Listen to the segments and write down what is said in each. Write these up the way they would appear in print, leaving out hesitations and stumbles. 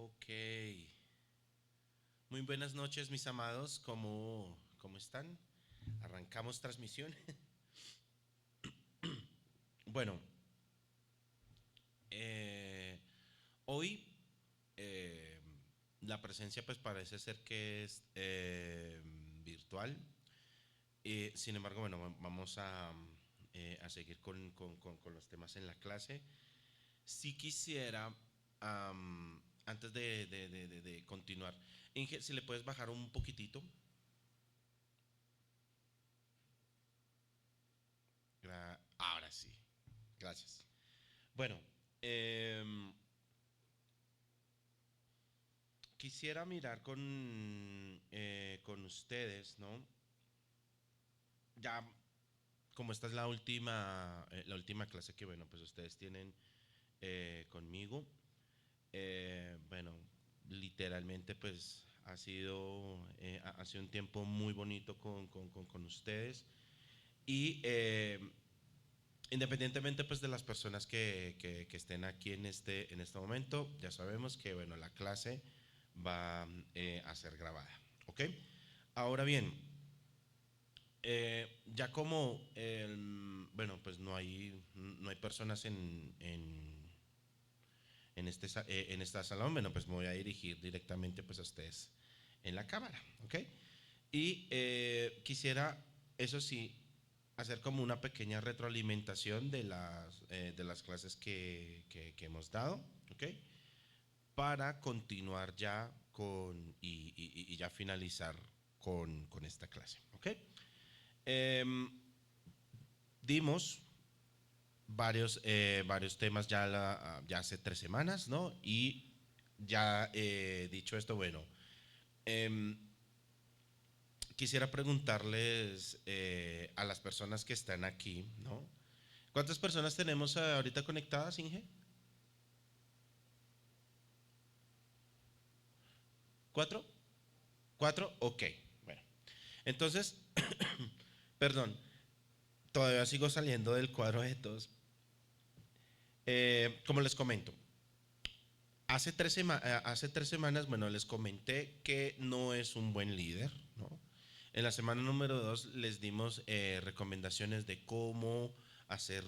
Ok. Muy buenas noches, mis amados. ¿Cómo están? Arrancamos transmisión. Bueno, eh, hoy eh, la presencia pues parece ser que es virtual. Sin embargo, bueno, vamos a seguir con los temas en la clase. Si quisiera, antes de continuar, Inge, si le puedes bajar un poquitito. Ahora sí. Gracias. Bueno, em, quisiera mirar con ustedes, ¿no? Ya, como esta es la última clase que, bueno, pues ustedes tienen conmigo. Bueno, literalmente, pues ha sido un tiempo muy bonito con ustedes. Y independientemente pues de las personas que estén aquí en este momento, ya sabemos que bueno, la clase va a ser grabada. ¿Ok? Ahora bien, ya como bueno, pues no hay personas en esta salón, bueno, pues me voy a dirigir directamente pues a ustedes en la cámara. ¿Ok? Y quisiera, eso sí, hacer como una pequeña retroalimentación de las clases que hemos dado, ¿ok? Para continuar ya y ya finalizar con esta clase, ¿ok? Em, Dimos varios temas ya hace 3 semanas, ¿no? Y ya dicho esto, bueno, em, quisiera preguntarles a las personas que están aquí, ¿no? ¿Cuántas personas tenemos ahorita conectadas, Inge? ¿Cuatro? ¿Cuatro? Ok, bueno. Entonces, perdón, todavía sigo saliendo del cuadro de todos. Como les comento, hace 3 semanas, bueno, les comenté que no es un buen líder, ¿no? En la semana número 2 les dimos recomendaciones de cómo hacer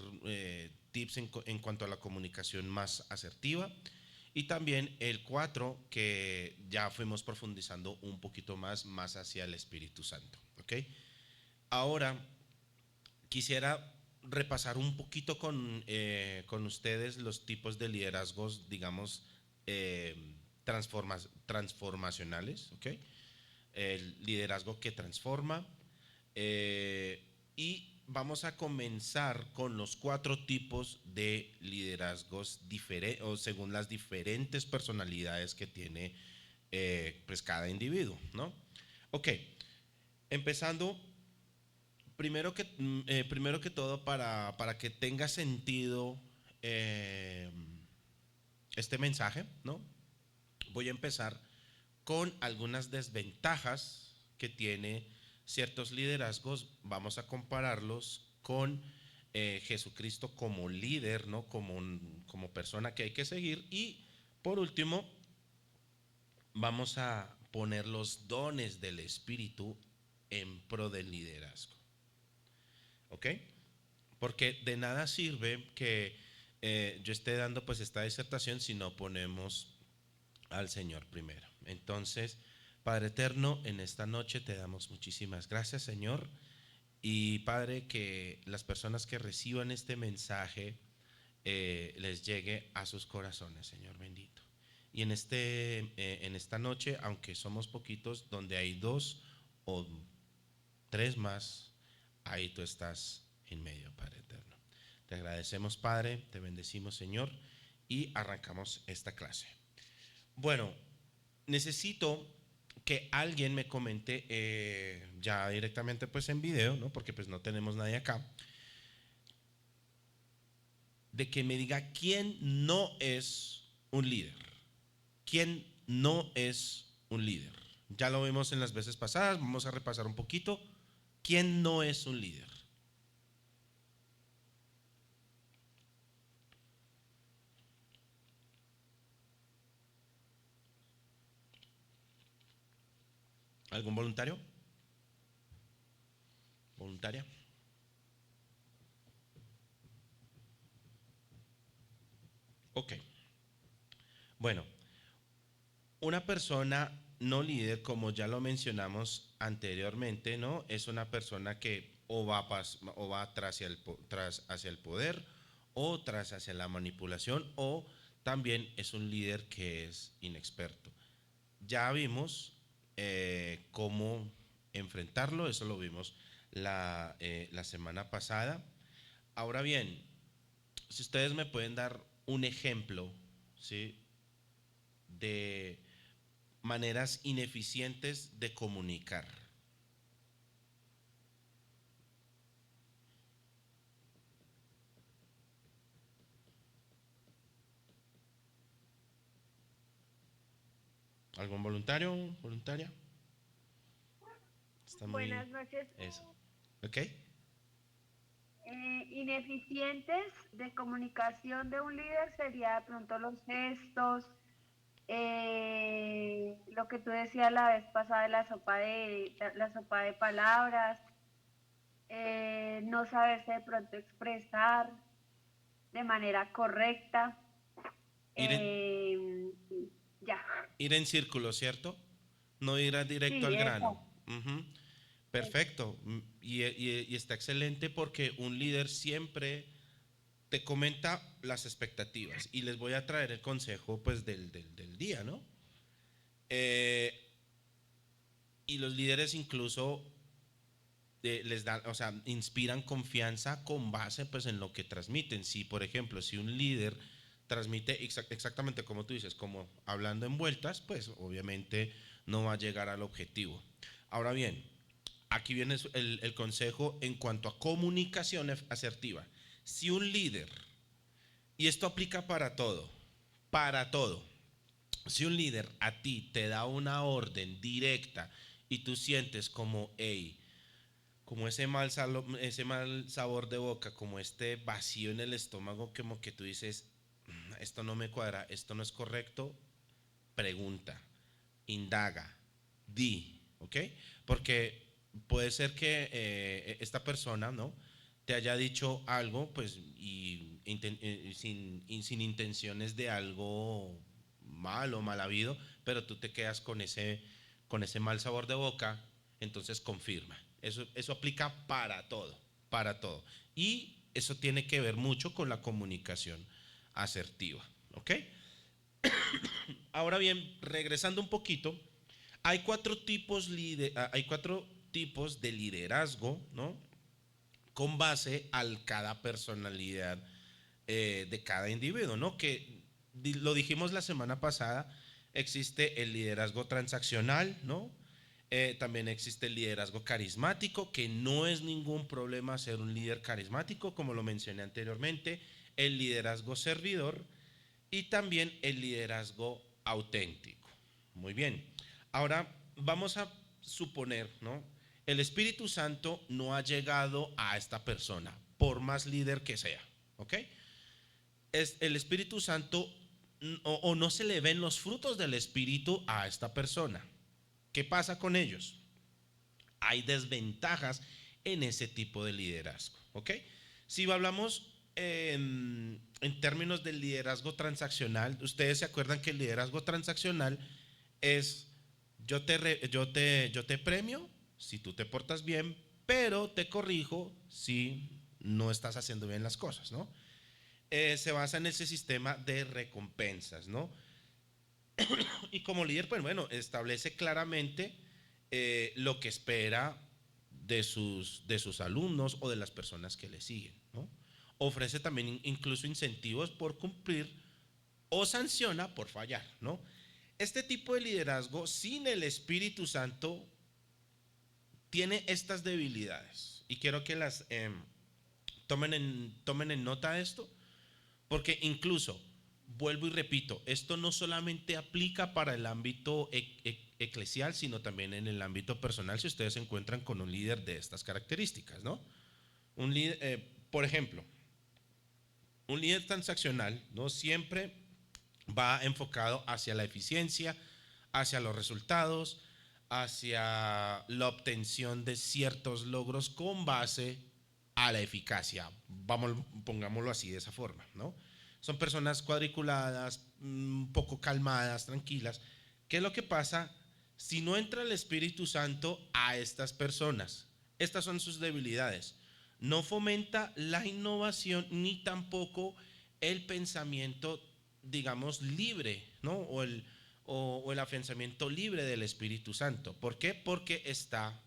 tips en cuanto a la comunicación más asertiva. Y también el 4 que ya fuimos profundizando un poquito más hacia el Espíritu Santo. ¿Ok? Ahora quisiera repasar un poquito con ustedes los tipos de liderazgos, digamos, transformacionales. ¿Ok? El liderazgo que transforma. Y vamos a comenzar con los 4 tipos de liderazgos o según las diferentes personalidades que tiene pues cada individuo, ¿no? Ok, empezando, primero que todo, para que tenga sentido eh, este mensaje, ¿no? Voy a empezar con algunas desventajas que tiene ciertos liderazgos. Vamos a compararlos con Jesucristo como líder, ¿no? Como persona que hay que seguir. Y por último, vamos a poner los dones del Espíritu en pro del liderazgo. ¿Ok? Porque de nada sirve que yo esté dando pues esta disertación si no ponemos al Señor primero. Entonces, Padre eterno, en esta noche te damos muchísimas gracias, Señor. Y Padre, que las personas que reciban este mensaje les llegue a sus corazones, Señor bendito. Y en esta noche, aunque somos poquitos, donde hay 2 o 3 más, ahí tú estás en medio, Padre eterno. Te agradecemos, Padre, te bendecimos, Señor, y arrancamos esta clase. Bueno, necesito que alguien me comente ya directamente pues en video, ¿no? Porque pues no tenemos nadie acá, de que me diga quién no es un líder. ¿Quién no es un líder? Ya lo vimos en las veces pasadas, vamos a repasar un poquito. ¿Quién no es un líder? ¿Algún voluntario? ¿Voluntaria? Ok. Bueno, una persona no líder, como ya lo mencionamos anteriormente, ¿no? Es una persona que o va tras hacia el poder o tras hacia la manipulación o también es un líder que es inexperto. Ya vimos cómo enfrentarlo, eso lo vimos la semana pasada. Ahora bien, si ustedes me pueden dar un ejemplo, ¿sí? De maneras ineficientes de comunicar. ¿Algún voluntario? ¿Voluntaria? Está muy... Buenas noches. Eso. ¿Ok? Ineficientes de comunicación de un líder sería de pronto los gestos, lo que tú decías la vez pasada de la sopa de palabras, no saberse de pronto expresar de manera correcta. Ir en, Ya, ir en círculo, ¿cierto? No ir directo sí, al grano. eso. Ujú. Perfecto. Y está excelente porque un líder siempre te comenta las expectativas y les voy a traer el consejo pues del día, ¿no? Eh, y los líderes incluso les dan, o sea, inspiran confianza con base pues en lo que transmiten. Si, por ejemplo, si un líder transmite exactamente como tú dices, como hablando en vueltas, pues obviamente no va a llegar al objetivo. Ahora bien, aquí viene el consejo en cuanto a comunicación asertiva. Si un líder, y esto aplica para todo, si un líder a ti te da una orden directa y tú sientes como, hey, como ese mal sabor de boca, como este vacío en el estómago, como que tú dices, esto no me cuadra, esto no es correcto, pregunta, indaga, di, ¿ok? Porque puede ser que esta persona, ¿no? Te haya dicho algo, pues, sin intenciones de algo malo, mal habido, pero tú te quedas con ese mal sabor de boca, entonces confirma. Eso aplica para todo, para todo. Y eso tiene que ver mucho con la comunicación asertiva, ¿ok? Ahora bien, regresando un poquito, hay cuatro tipos de liderazgo, ¿no? Con base al cada personalidad de cada individuo, ¿no? Que lo dijimos la semana pasada, existe el liderazgo transaccional, ¿no? También existe el liderazgo carismático, que no es ningún problema ser un líder carismático, como lo mencioné anteriormente, el liderazgo servidor y también el liderazgo auténtico. Muy bien. Ahora vamos a suponer, ¿no? El Espíritu Santo no ha llegado a esta persona, por más líder que sea, ¿ok? Es el Espíritu Santo o no se le ven los frutos del Espíritu a esta persona. ¿Qué pasa con ellos? Hay desventajas en ese tipo de liderazgo, ¿ok? Si hablamos en términos del liderazgo transaccional, ustedes se acuerdan que el liderazgo transaccional es yo te premio si tú te portas bien, pero te corrijo si no estás haciendo bien las cosas, ¿no? Se basa en ese sistema de recompensas, ¿no? Y como líder, pues bueno, establece claramente lo que espera de sus alumnos o de las personas que le siguen, ¿no? Ofrece también incluso incentivos por cumplir o sanciona por fallar, ¿no? Este tipo de liderazgo sin el Espíritu Santo tiene estas debilidades y quiero que las tomen en nota esto porque incluso, vuelvo y repito, esto no solamente aplica para el ámbito eclesial, sino también en el ámbito personal si ustedes se encuentran con un líder de estas características, ¿no? Un líder, por ejemplo, un líder transaccional, ¿no? Siempre va enfocado hacia la eficiencia, hacia los resultados, hacia la obtención de ciertos logros con base a la eficacia. Vamos, pongámoslo así de esa forma, ¿no? Son personas cuadriculadas, un poco calmadas, tranquilas. ¿Qué es lo que pasa si no entra el Espíritu Santo a estas personas? Estas son sus debilidades. No fomenta la innovación ni tampoco el pensamiento, digamos, libre, ¿no? O el afianzamiento libre del Espíritu Santo. ¿Por qué? Porque está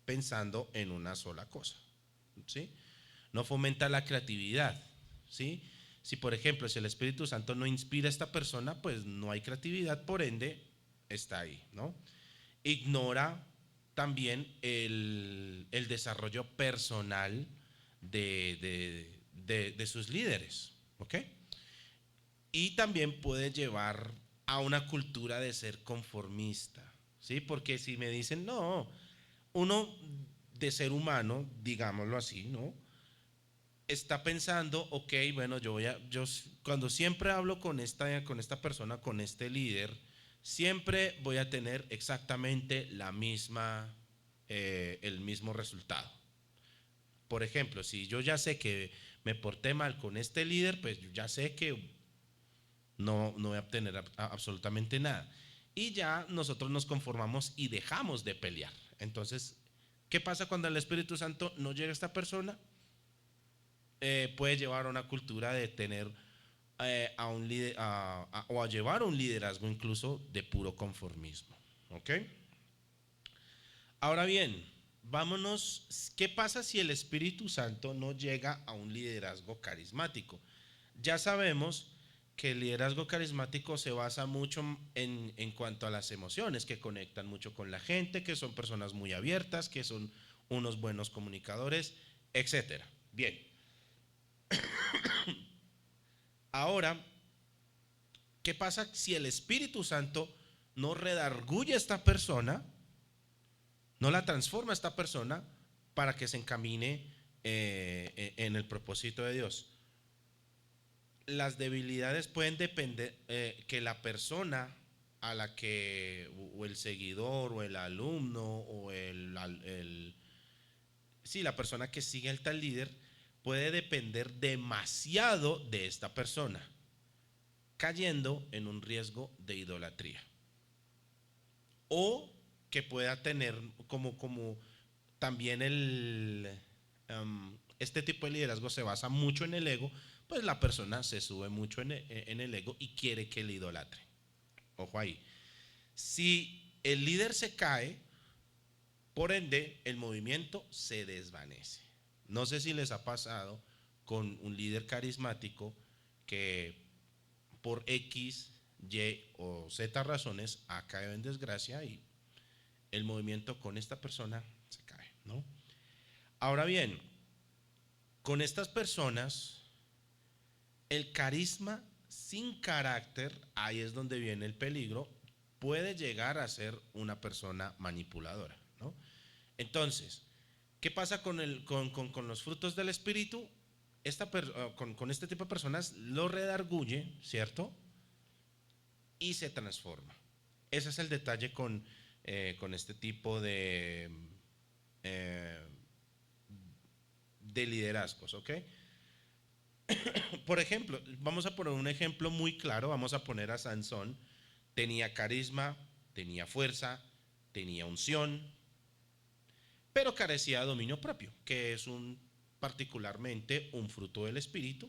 pensando en una sola cosa, ¿sí? No fomenta la creatividad, ¿sí? Si por ejemplo, si el Espíritu Santo no inspira a esta persona, pues no hay creatividad, por ende está ahí, ¿no? Ignora también el desarrollo personal de sus líderes, ¿ok? Y también puede llevar a una cultura de ser conformista, ¿sí? Porque si me dicen, no, uno de ser humano, digámoslo así, ¿no? Está pensando, ok, bueno, yo cuando siempre hablo con esta persona, con este líder, siempre voy a tener exactamente el mismo resultado. Por ejemplo, si yo ya sé que me porté mal con este líder, pues yo ya sé que no voy a obtener absolutamente nada. Y ya nosotros nos conformamos y dejamos de pelear. Entonces, ¿qué pasa cuando el Espíritu Santo no llega a esta persona? Puede llevar a una cultura de tener a un líder, o a llevar a un liderazgo incluso de puro conformismo. ¿Ok? Ahora bien, vámonos, ¿qué pasa si el Espíritu Santo no llega a un liderazgo carismático? Ya sabemos que el liderazgo carismático se basa mucho en cuanto a las emociones, que conectan mucho con la gente, que son personas muy abiertas, que son unos buenos comunicadores, etcétera. Bien, ahora, ¿qué pasa si el Espíritu Santo no redarguye a esta persona, no la transforma a esta persona para que se encamine en el propósito de Dios? Las debilidades pueden depender que la persona a la que, o el seguidor, o el alumno, o sí, la persona que sigue al tal líder, puede depender demasiado de esta persona, cayendo en un riesgo de idolatría. O que pueda tener como también este tipo de liderazgo se basa mucho en el ego, pues la persona se sube mucho en el ego y quiere que le idolatre. Ojo ahí. Si el líder se cae, por ende el movimiento se desvanece. No sé si les ha pasado con un líder carismático que por X, Y o Z razones ha caído en desgracia y el movimiento con esta persona se cae, ¿no? Ahora bien, con estas personas, el carisma sin carácter, ahí es donde viene el peligro, puede llegar a ser una persona manipuladora, ¿no? Entonces, ¿qué pasa con los frutos del Espíritu? Con este tipo de personas lo redarguye, ¿cierto? Y se transforma. Ese es el detalle con este tipo eh, de liderazgos, ¿ok? Por ejemplo, vamos a poner un ejemplo muy claro, vamos a poner a Sansón, tenía carisma, tenía fuerza, tenía unción, pero carecía de dominio propio, que es particularmente un fruto del espíritu,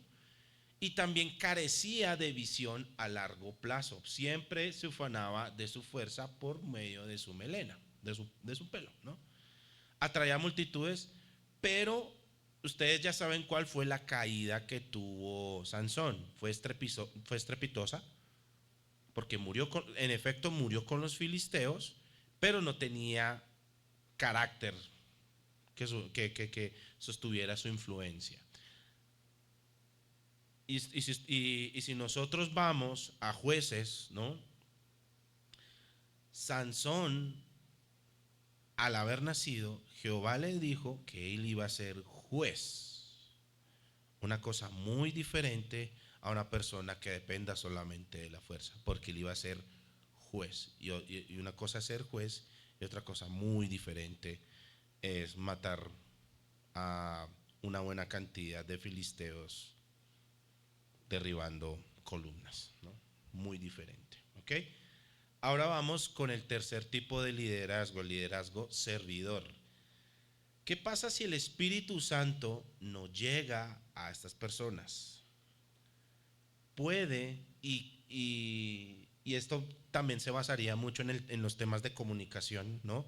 y también carecía de visión a largo plazo, siempre se ufanaba de su fuerza por medio de su melena, de su pelo, ¿no? Atraía multitudes, pero ustedes ya saben cuál fue la caída que tuvo Sansón. Fue estrepitosa, porque en efecto murió con los filisteos, pero no tenía carácter que sostuviera su influencia. Y si nosotros vamos a Jueces, ¿no? Sansón, al haber nacido, Jehová le dijo que él iba a ser juez. Una cosa muy diferente a una persona que dependa solamente de la fuerza, porque él iba a ser juez. Y una cosa es ser juez Y otra cosa muy diferente es matar a una buena cantidad de filisteos derribando columnas, ¿no? Muy diferente, ¿ok? Ahora vamos con el tercer tipo de liderazgo, el liderazgo servidor. ¿Qué pasa si el Espíritu Santo no llega a estas personas? Puede, y esto también se basaría mucho en los temas de comunicación, ¿no?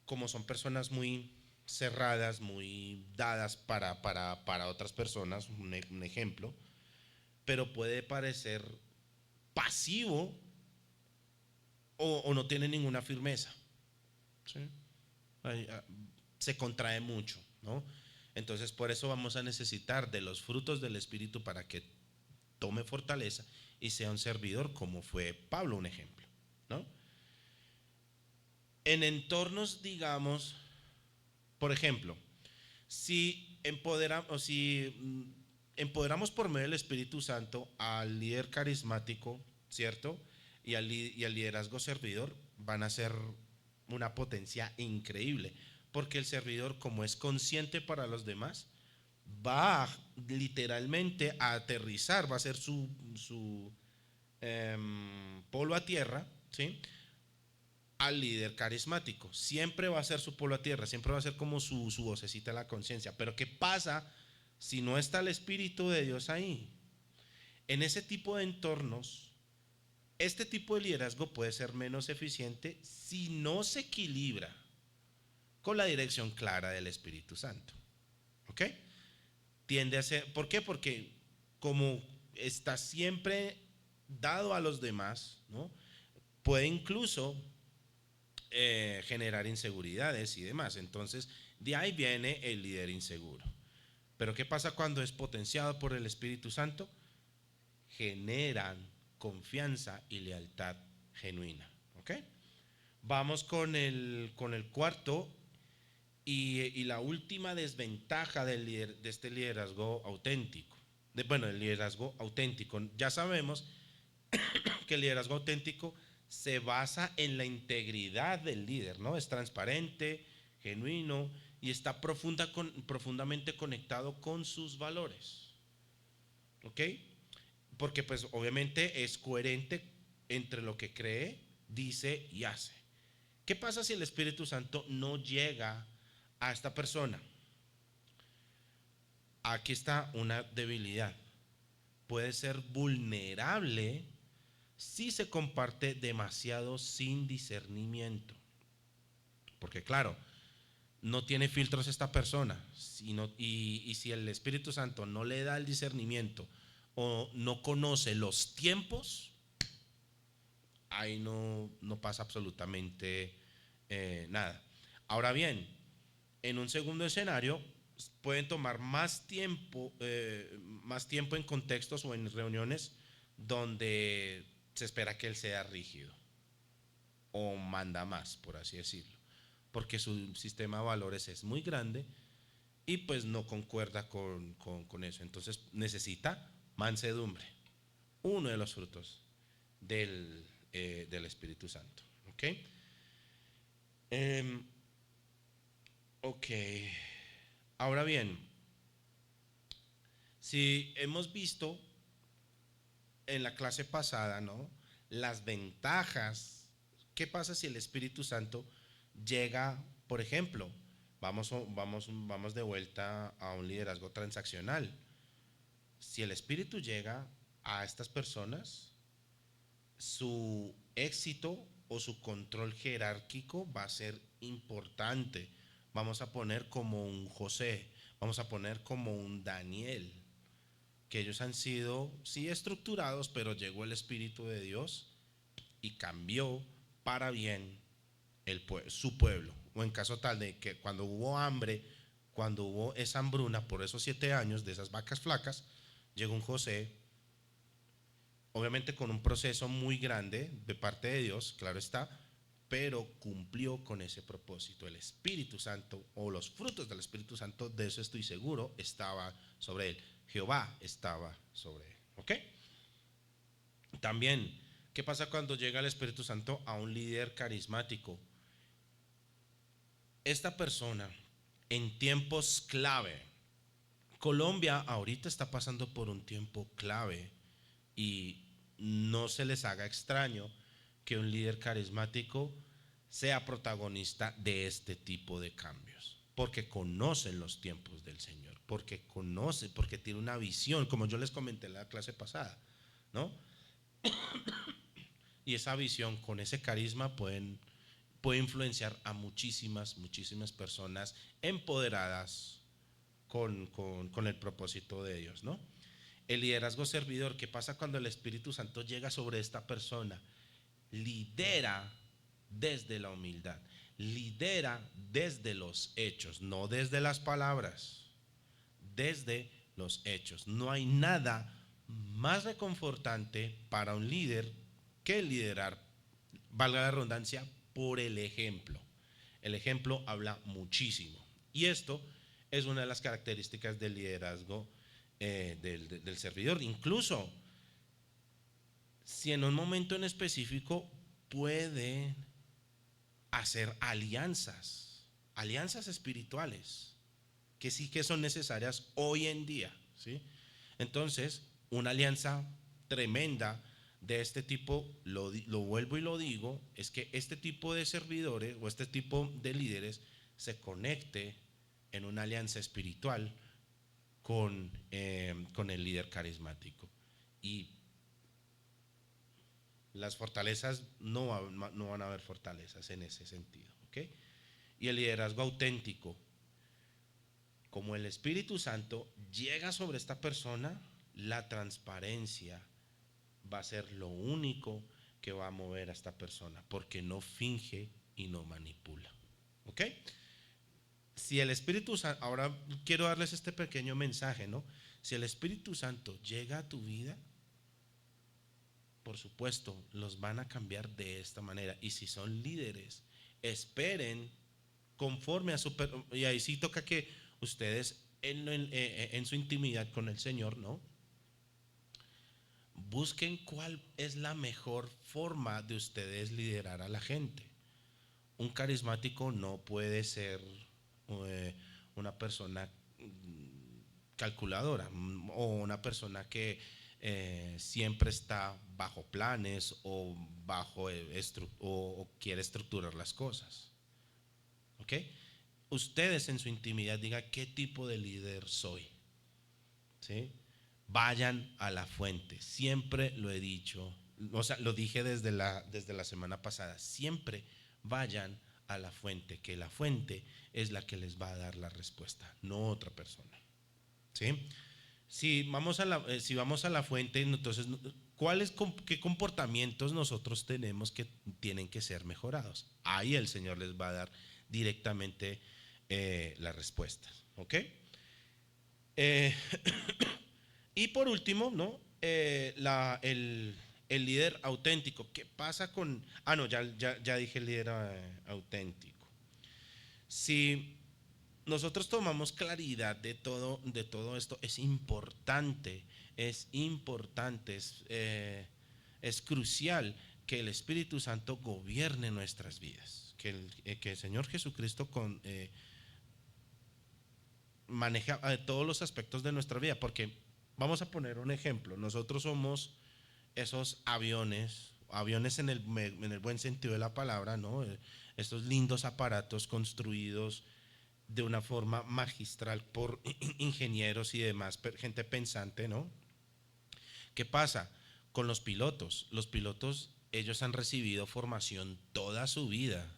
Como son personas muy cerradas, muy dadas para otras personas, un ejemplo, pero puede parecer pasivo o no tiene ninguna firmeza, ¿sí? Se contrae mucho, ¿no? Entonces por eso vamos a necesitar de los frutos del Espíritu para que tome fortaleza y sea un servidor, como fue Pablo, un ejemplo, ¿no? En entornos, digamos, por ejemplo, si empoderamos por medio del Espíritu Santo al líder carismático, ¿cierto? Y al liderazgo servidor, van a ser una potencia increíble, porque el servidor, como es consciente para los demás, va literalmente a aterrizar, va a ser su polo a tierra, ¿sí? Al líder carismático. Siempre va a ser su polo a tierra, siempre va a ser como su vocecita de la conciencia. Pero ¿qué pasa si no está el Espíritu de Dios ahí? En ese tipo de entornos, este tipo de liderazgo puede ser menos eficiente si no se equilibra con la dirección clara del Espíritu Santo. ¿Ok? Tiende a ser, ¿por qué? Porque como está siempre dado a los demás, ¿no? Puede incluso generar inseguridades y demás. Entonces, de ahí viene el líder inseguro. Pero ¿qué pasa cuando es potenciado por el Espíritu Santo? Generan confianza y lealtad genuina. ¿Ok? Vamos con el cuarto y la última desventaja de este liderazgo auténtico. Bueno, el liderazgo auténtico. Ya sabemos que el liderazgo auténtico se basa en la integridad del líder, ¿no? Es transparente, genuino y está profundamente conectado con sus valores. ¿Ok? Porque pues obviamente es coherente entre lo que cree, dice y hace. ¿Qué pasa si el Espíritu Santo no llega a esta persona? Aquí está una debilidad. Puede ser vulnerable si se comparte demasiado sin discernimiento. Porque claro, no tiene filtros esta persona. Y si el Espíritu Santo no le da el discernimiento o no conoce los tiempos, ahí no pasa absolutamente nada. Ahora bien, en un segundo escenario, pueden tomar más tiempo en contextos o en reuniones donde se espera que él sea rígido o manda más, por así decirlo, porque su sistema de valores es muy grande y pues no concuerda con eso. Entonces necesita mansedumbre, uno de los frutos del Espíritu Santo. ¿Ok? Eh, ok. Ahora bien, si hemos visto en la clase pasada, ¿no? Las ventajas. ¿Qué pasa si el Espíritu Santo llega, por ejemplo, vamos de vuelta a un liderazgo transaccional? Si el Espíritu llega a estas personas, su éxito o su control jerárquico va a ser importante. Vamos a poner como un José, vamos a poner como un Daniel, que ellos han sido, sí, estructurados, pero llegó el Espíritu de Dios y cambió para bien su pueblo. O en caso tal de que cuando hubo hambre, cuando hubo esa hambruna por esos 7 años de esas vacas flacas, llegó un José, obviamente con un proceso muy grande de parte de Dios, claro está, pero cumplió con ese propósito. El Espíritu Santo o los frutos del Espíritu Santo, de eso estoy seguro, estaba sobre él. Jehová estaba sobre él. ¿Ok? También, ¿qué pasa cuando llega el Espíritu Santo a un líder carismático? esta persona en tiempos clave, Colombia ahorita está pasando por un tiempo clave y no se les haga extraño que un líder carismático sea protagonista de este tipo de cambios, porque conocen los tiempos del Señor, porque conoce, porque tiene una visión, como yo les comenté en la clase pasada, ¿no? Y esa visión con ese carisma puede influenciar a muchísimas personas empoderadas con el propósito de Dios, ¿no? El liderazgo servidor, ¿qué pasa cuando el Espíritu Santo llega sobre esta persona? Lidera desde la humildad, lidera desde los hechos, no desde las palabras, desde los hechos. No hay nada más reconfortante para un líder que liderar, valga la redundancia, por el ejemplo. El ejemplo habla muchísimo. Y esto es una de las características del liderazgo del servidor. Incluso si en un momento en específico puede hacer alianzas espirituales, que sí que son necesarias hoy en día, ¿sí? Entonces, una alianza tremenda de este tipo, lo vuelvo y lo digo, es que este tipo de servidores o este tipo de líderes se conecte en una alianza espiritual con el líder carismático. Y las fortalezas no van a haber fortalezas en ese sentido, ¿ok? Y el liderazgo auténtico, como el Espíritu Santo llega sobre esta persona, la transparencia va a ser lo único que va a mover a esta persona, porque no finge y no manipula, ¿ok? Si el Espíritu Santo, ahora quiero darles este pequeño mensaje, ¿no? Si el Espíritu Santo llega a tu vida, por supuesto, los van a cambiar de esta manera. Y si son líderes, esperen conforme a su... Y ahí sí toca que ustedes en su intimidad con el Señor, ¿no? Busquen cuál es la mejor forma de ustedes liderar a la gente. Un carismático no puede ser eh, una persona calculadora o una persona que siempre está bajo planes o bajo o quiere estructurar las cosas. ¿Ok? Ustedes en su intimidad digan qué tipo de líder soy. ¿Sí? Vayan a la fuente. Siempre lo he dicho, o sea, lo dije desde la semana pasada. Siempre vayan a la fuente, que la fuente es la que les va a dar la respuesta, no otra persona. ¿Sí? Si vamos a la fuente, entonces, ¿qué comportamientos nosotros tenemos que tienen que ser mejorados? Ahí el Señor les va a dar directamente las respuestas. ¿Ok? Eh, y por último, ¿no? El líder auténtico. ¿Qué pasa con...? Ah, no, ya dije el líder auténtico. Si nosotros tomamos claridad de todo esto, es importante, es crucial que el Espíritu Santo gobierne nuestras vidas, que el Señor Jesucristo maneja todos los aspectos de nuestra vida, porque vamos a poner un ejemplo, nosotros somos esos aviones en el buen sentido de la palabra, ¿no? Estos lindos aparatos construidos de una forma magistral por ingenieros y demás, gente pensante, ¿no? ¿Qué pasa con los pilotos? Los pilotos, ellos han recibido formación toda su vida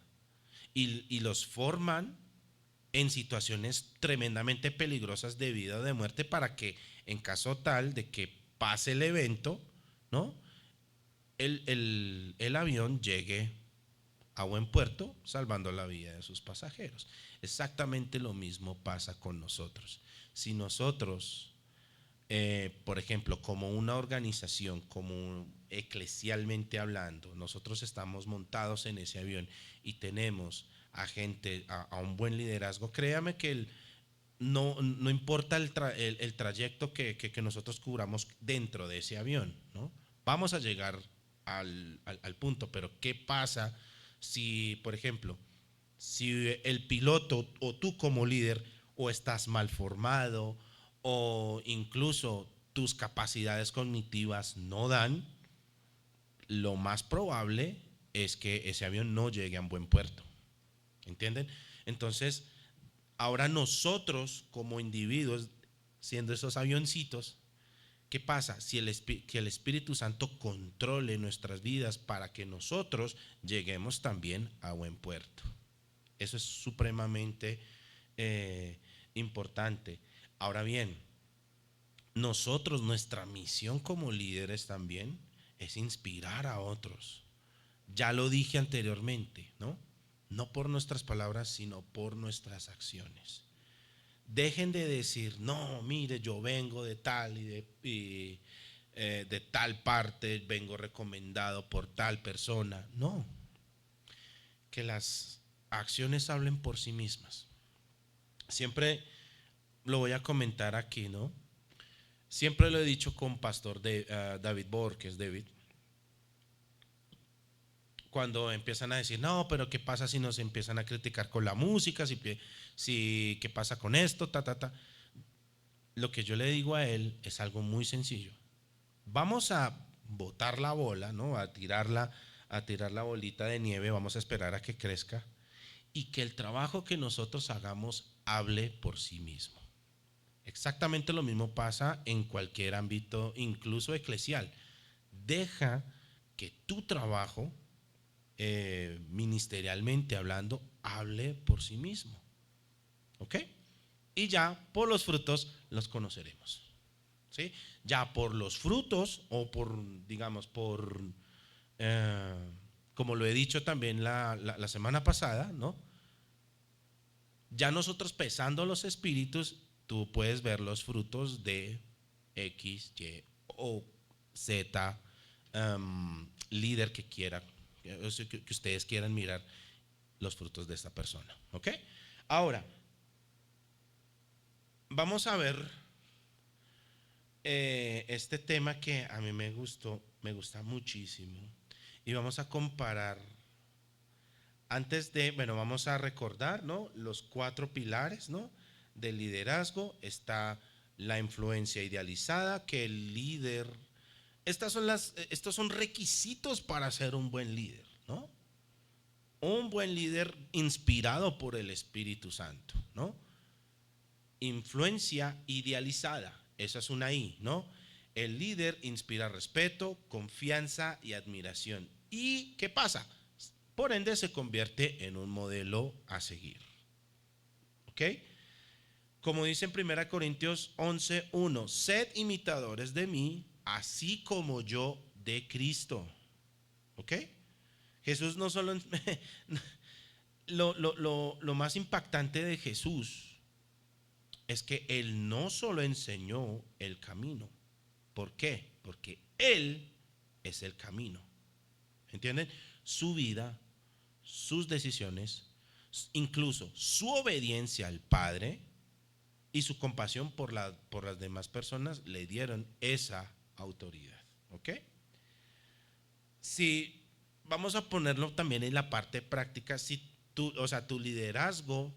y los forman en situaciones tremendamente peligrosas de vida o de muerte para que en caso tal de que pase el evento, ¿no? El avión llegue a buen puerto salvando la vida de sus pasajeros. Exactamente lo mismo pasa con nosotros. Si nosotros, por ejemplo, como una organización, como eclesialmente hablando, nosotros estamos montados en ese avión y tenemos a gente, a un buen liderazgo, créame que no importa el trayecto que nosotros cubramos dentro de ese avión, ¿no? Vamos a llegar al punto, pero ¿qué pasa si, por ejemplo, Si el piloto o tú como líder o estás mal formado o incluso tus capacidades cognitivas no dan, lo más probable es que ese avión no llegue a un buen puerto. ¿Entienden? Entonces, ahora nosotros como individuos, siendo esos avioncitos, ¿qué pasa? Si que el Espíritu Santo controle nuestras vidas para que nosotros lleguemos también a buen puerto. Eso es supremamente importante. Ahora bien, nosotros, nuestra misión como líderes también es inspirar a otros. Ya lo dije anteriormente, ¿no? No por nuestras palabras, sino por nuestras acciones. Dejen de decir, no, mire, yo vengo de tal de tal parte, vengo recomendado por tal persona. No, que las acciones hablen por sí mismas. Siempre lo voy a comentar aquí, ¿no? Siempre lo he dicho con Pastor David Borges, David, cuando empiezan a decir, no, pero ¿qué pasa si nos empiezan a criticar con la música? ¿Qué pasa con esto? Lo que yo le digo a él es algo muy sencillo. Vamos a botar la bola, ¿no? A tirar la bolita de nieve, vamos a esperar a que crezca y que el trabajo que nosotros hagamos hable por sí mismo. Exactamente lo mismo pasa en cualquier ámbito, incluso eclesial. Deja que tu trabajo, ministerialmente hablando, hable por sí mismo. ¿Ok? Y ya por los frutos los conoceremos. ¿Sí? Ya por los frutos o por, digamos, eh, como lo he dicho también la semana pasada, ¿no? Ya nosotros pesando los espíritus, tú puedes ver los frutos de X, Y o Z, líder que quiera, que ustedes quieran mirar los frutos de esta persona. ¿Ok? Ahora, vamos a ver este tema que a mí me gusta muchísimo. Y vamos a comparar, bueno, vamos a recordar, ¿no? Los 4 pilares, ¿no? Del liderazgo. Está la influencia idealizada, que el líder, estos son requisitos para ser un buen líder, ¿no? Un buen líder inspirado por el Espíritu Santo, ¿no? Influencia idealizada, esa es una I, ¿no? El líder inspira respeto, confianza y admiración. ¿Y qué pasa? Por ende se convierte en un modelo a seguir. ¿Ok? Como dice en 1 Corintios 11:1, sed imitadores de mí, así como yo de Cristo. ¿Ok? Jesús no solo... lo más impactante de Jesús es que Él no solo enseñó el camino. ¿Por qué? Porque Él es el camino. ¿Entienden? Su vida, sus decisiones, incluso su obediencia al Padre y su compasión por las demás personas le dieron esa autoridad. ¿Ok? Si vamos a ponerlo también en la parte práctica, si tu liderazgo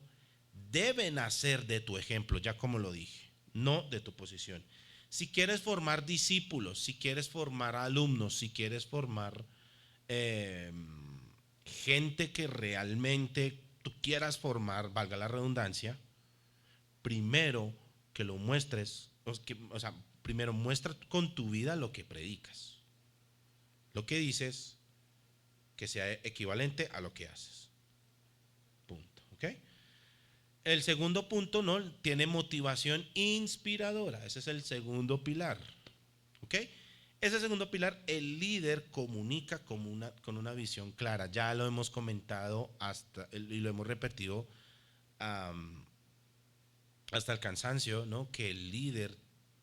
debe nacer de tu ejemplo, ya como lo dije, no de tu posición. Si quieres formar discípulos, si quieres formar alumnos, si quieres formar eh, gente que realmente tú quieras formar, valga la redundancia, primero que lo muestres, o sea, primero muestra con tu vida lo que predicas, lo que dices, que sea equivalente a lo que haces. Punto. ¿Ok? El segundo punto, ¿no? Tiene motivación inspiradora. Ese es el segundo pilar. ¿Ok? Ese segundo pilar, el líder comunica con una visión clara. Ya lo hemos comentado y lo hemos repetido hasta el cansancio, ¿no? Que el líder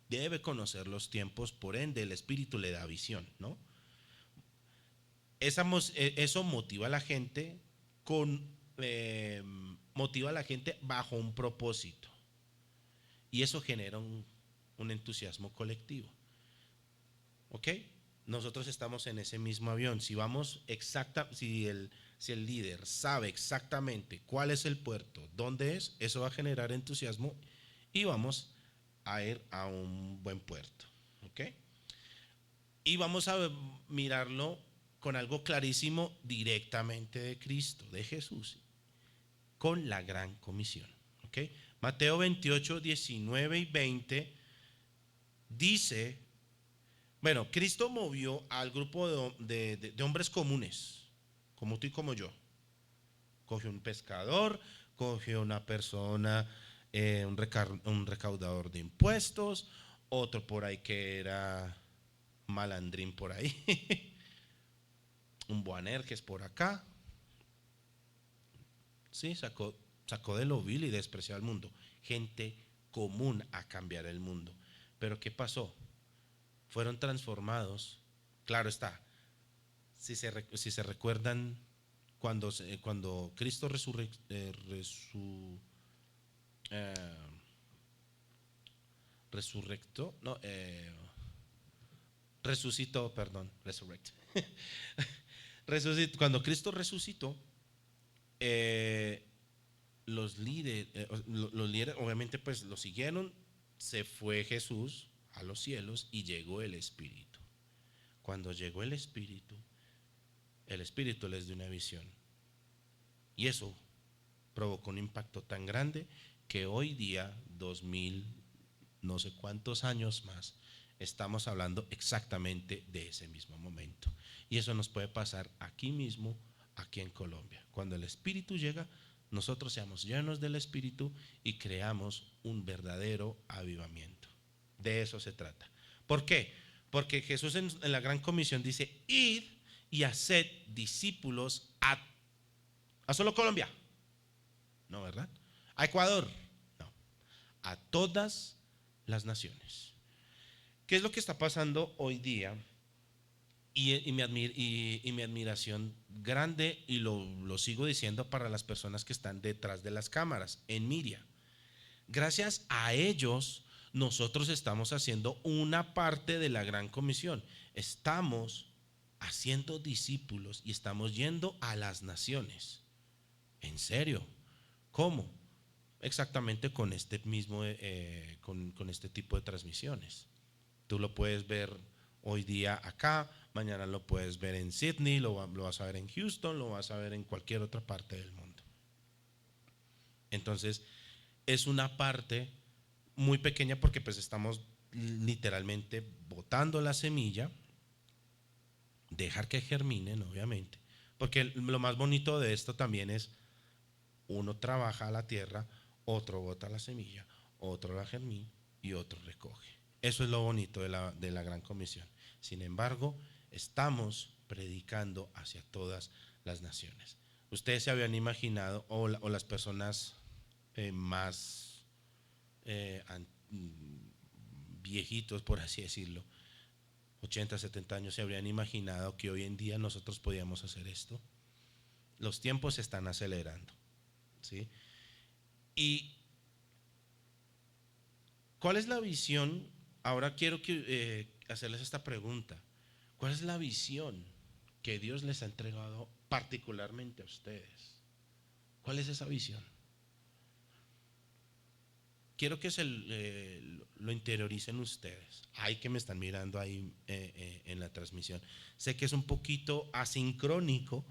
debe conocer los tiempos, por ende el espíritu le da visión, ¿no? Eso motiva a la gente motiva a la gente bajo un propósito y eso genera un entusiasmo colectivo. ¿Ok? Nosotros estamos en ese mismo avión. Si si el líder sabe exactamente cuál es el puerto, dónde es, eso va a generar entusiasmo y vamos a ir a un buen puerto. ¿Ok? Y vamos a mirarlo con algo clarísimo directamente de Cristo, de Jesús, con la gran comisión. ¿Ok? Mateo 28, 19 y 20 dice, bueno, Cristo movió al grupo de hombres comunes, como tú y como yo. Cogió un pescador, cogió una persona, un recaudador de impuestos, otro por ahí que era malandrín por ahí, un Boanerges por acá. Sí, sacó de lo vil y despreció al mundo. Gente común a cambiar el mundo. Pero ¿qué pasó? Fueron transformados. Claro está, si se recuerdan cuando Cristo eh, resurrectó, no, resucitó, perdón, resurrect. Cuando Cristo resucitó, eh, los líderes obviamente pues lo siguieron, se fue Jesús a los cielos y llegó el Espíritu. Cuando llegó el Espíritu les dio una visión y eso provocó un impacto tan grande que hoy día, 2000, no sé cuántos años más, estamos hablando exactamente de ese mismo momento. Y eso nos puede pasar aquí mismo, aquí en Colombia. Cuando el Espíritu llega, nosotros seamos llenos del Espíritu y creamos un verdadero avivamiento. De eso se trata. ¿Por qué? Porque Jesús en la Gran Comisión dice, id y haced discípulos a solo Colombia. No, ¿verdad? A Ecuador. No. A todas las naciones. ¿Qué es lo que está pasando hoy día? Y mi admiración grande, y lo sigo diciendo para las personas que están detrás de las cámaras, en Miria. Gracias a ellos, nosotros estamos haciendo una parte de la gran comisión. Estamos haciendo discípulos y estamos yendo a las naciones. ¿En serio? ¿Cómo? Exactamente con este mismo, con este tipo de transmisiones. Tú lo puedes ver hoy día acá, mañana lo puedes ver en Sydney, lo vas a ver en Houston, lo vas a ver en cualquier otra parte del mundo. Entonces, es una parte muy pequeña porque pues estamos literalmente botando la semilla, dejar que germinen, obviamente, porque lo más bonito de esto también es uno trabaja la tierra, otro bota la semilla, otro la germina y otro recoge. Eso es lo bonito de la gran comisión. Sin embargo, estamos predicando hacia todas las naciones. Ustedes se habían imaginado, o las personas más viejitos, por así decirlo, 80, 70 años, se habrían imaginado que hoy en día nosotros podíamos hacer esto. Los tiempos se están acelerando, ¿sí? ¿Y cuál es la visión? Ahora quiero hacerles esta pregunta. ¿Cuál es la visión que Dios les ha entregado particularmente a ustedes? ¿Cuál es esa visión? Quiero que lo interioricen ustedes. Ay, que me están mirando ahí en la transmisión. Sé que es un poquito asincrónico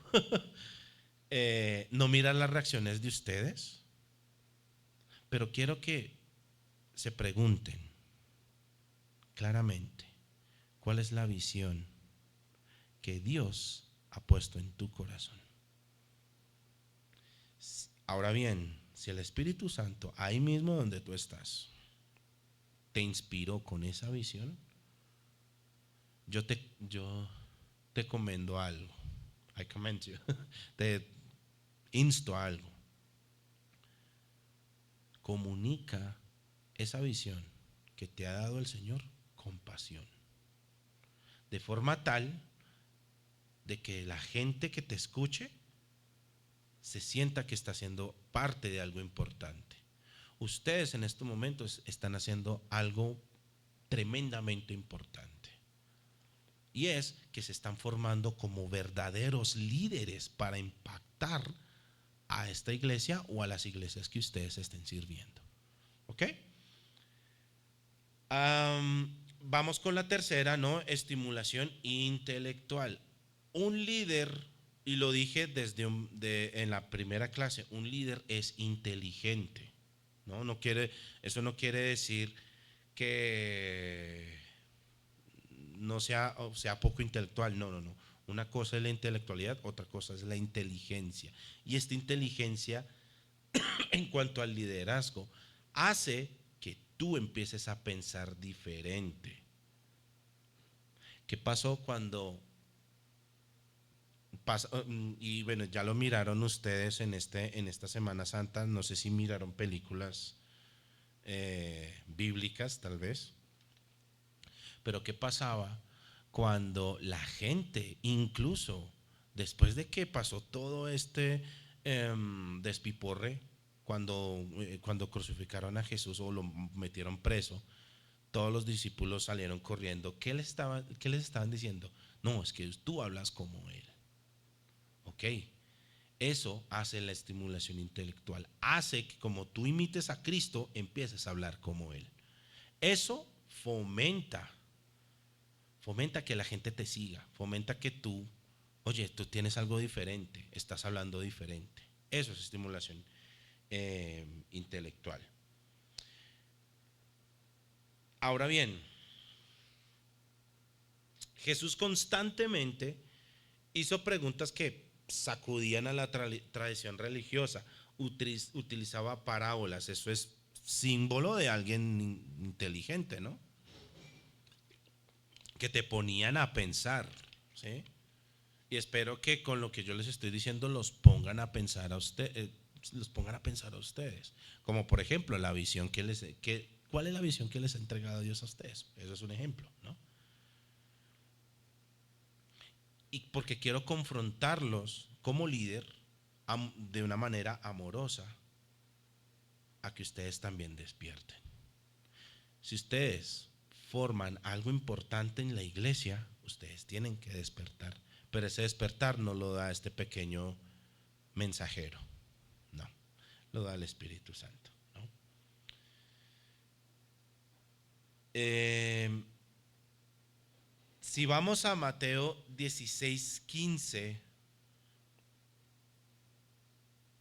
no mirar las reacciones de ustedes, pero quiero que se pregunten claramente cuál es la visión que Dios ha puesto en tu corazón. Ahora bien, si el Espíritu Santo, ahí mismo donde tú estás, te inspiró con esa visión, yo te comendo algo. I commend you. Te insto a algo. Comunica esa visión que te ha dado el Señor con pasión, de forma tal de que la gente que te escuche se sienta que está haciendo parte de algo importante. Ustedes en estos momentos están haciendo algo tremendamente importante. y es que se están formando como verdaderos líderes para impactar a esta iglesia o a las iglesias que ustedes estén sirviendo. ¿Ok? Vamos con la tercera, ¿no? Estimulación intelectual. Un líder, y lo dije en la primera clase, un líder es inteligente, ¿no? Eso no quiere decir que no sea, o sea poco intelectual, no, no, no. Una cosa es la intelectualidad, otra cosa es la inteligencia. Y esta inteligencia, en cuanto al liderazgo, hace que tú empieces a pensar diferente. ¿Qué pasó cuando y bueno, ya lo miraron ustedes en esta Semana Santa? No sé si miraron películas bíblicas, tal vez. Pero ¿qué pasaba cuando la gente, incluso después de que pasó todo este despiporre, cuando crucificaron a Jesús o lo metieron preso, todos los discípulos salieron corriendo? ¿Qué les estaban diciendo? No, es que tú hablas como Él. Ok, eso hace la estimulación intelectual. Hace que como tú imites a Cristo, empieces a hablar como Él. Eso fomenta que la gente te siga, fomenta que tú tienes algo diferente, estás hablando diferente. Eso es estimulación intelectual. Ahora bien, Jesús constantemente hizo preguntas que sacudían a la tradición religiosa, utilizaba parábolas, eso es símbolo de alguien inteligente, ¿no? Que te ponían a pensar, ¿sí? Y espero que con lo que yo les estoy diciendo los pongan a pensar a ustedes. Como por ejemplo la visión ¿cuál es la visión que les ha entregado Dios a ustedes? Eso es un ejemplo, ¿no? Y porque quiero confrontarlos como líder de una manera amorosa a que ustedes también despierten. Si ustedes forman algo importante en la iglesia, ustedes tienen que despertar. Pero ese despertar no lo da este pequeño mensajero, no, lo da el Espíritu Santo, ¿no? Si vamos a Mateo 16:15,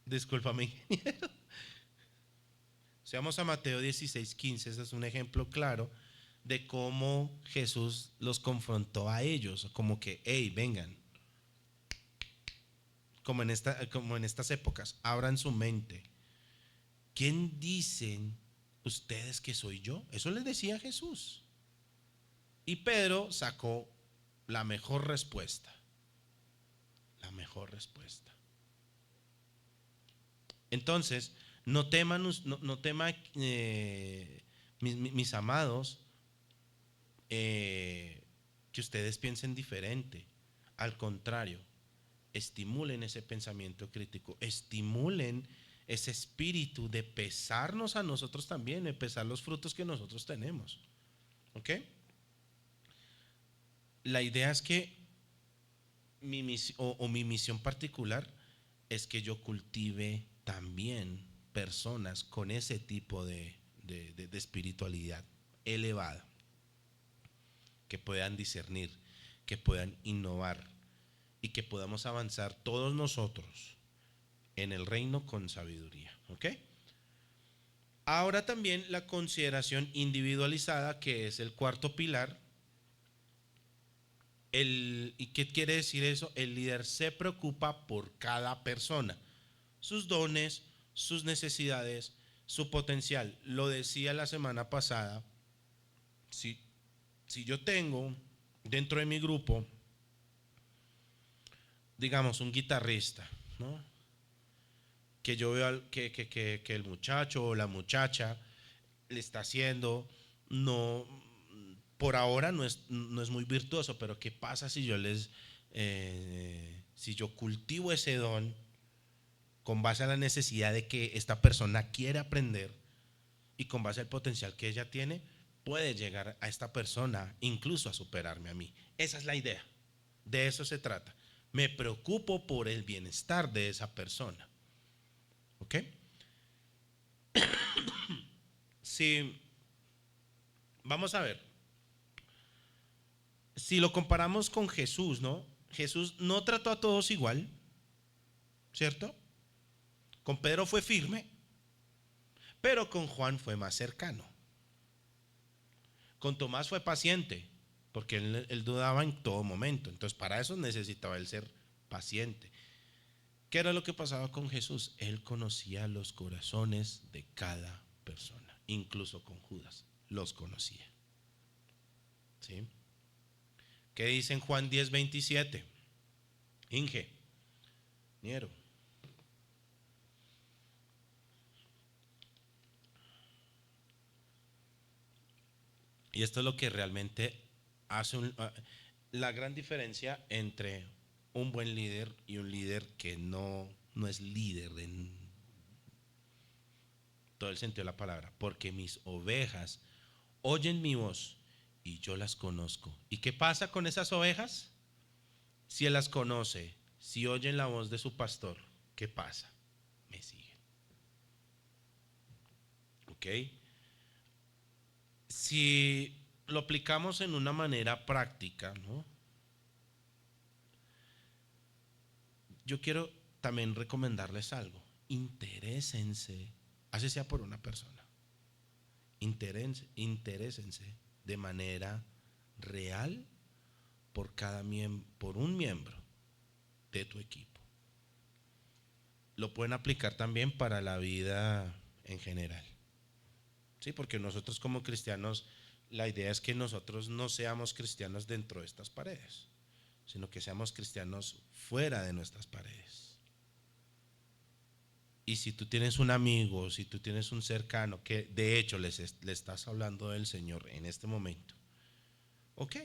discúlpame. Si vamos a Mateo 16:15, ese es un ejemplo claro de cómo Jesús los confrontó a ellos, como que, hey, vengan, como en estas épocas, abran su mente. ¿Quién dicen ustedes que soy yo? Eso les decía Jesús. Y Pedro sacó la mejor respuesta. La mejor respuesta. Entonces, no teman, mis amados, que ustedes piensen diferente. Al contrario, estimulen ese pensamiento crítico, estimulen ese espíritu de pesarnos a nosotros también, de pesar los frutos que nosotros tenemos. ¿Ok? La idea es que mi misión particular es que yo cultive también personas con ese tipo de espiritualidad elevada, que puedan discernir, que puedan innovar y que podamos avanzar todos nosotros en el reino con sabiduría. ¿Ok? Ahora también la consideración individualizada, que es el cuarto pilar. ¿Y qué quiere decir eso? El líder se preocupa por cada persona, sus dones, sus necesidades, su potencial. Lo decía la semana pasada, si yo tengo dentro de mi grupo, digamos, un guitarrista, ¿no? Que yo veo que el muchacho o la muchacha le está haciendo, no, por ahora no es muy virtuoso, pero ¿qué pasa si si yo cultivo ese don con base a la necesidad de que esta persona quiere aprender y con base al potencial que ella tiene? puede llegar a esta persona incluso a superarme a mí. Esa es la idea. De eso se trata. Me preocupo por el bienestar de esa persona. ¿Ok? Si, vamos a ver, si lo comparamos con Jesús, ¿no? Jesús no trató a todos igual, ¿cierto? Con Pedro fue firme, pero con Juan fue más cercano. Con Tomás fue paciente, porque él dudaba en todo momento. Entonces, para eso necesitaba él ser paciente. ¿Qué era lo que pasaba con Jesús? Él conocía los corazones de cada persona, incluso con Judas, los conocía. ¿Sí? ¿Qué dice en Juan 10:27? Inge, Niero. Y esto es lo que realmente hace la gran diferencia entre un buen líder y un líder que no es líder en todo el sentido de la palabra. Porque mis ovejas oyen mi voz y yo las conozco. ¿Y qué pasa con esas ovejas? Si él las conoce, si oyen la voz de su pastor, ¿qué pasa? Me siguen. ¿Ok? Si lo aplicamos en una manera práctica, ¿no? Yo quiero también recomendarles algo. Interésense, así sea por una persona. Interésense de manera real por un miembro de tu equipo. Lo pueden aplicar también para la vida en general. Sí, porque nosotros como cristianos, la idea es que nosotros no seamos cristianos dentro de estas paredes, sino que seamos cristianos fuera de nuestras paredes. Y si tú tienes un amigo, si tú tienes un cercano que de hecho le estás hablando del Señor en este momento, ok,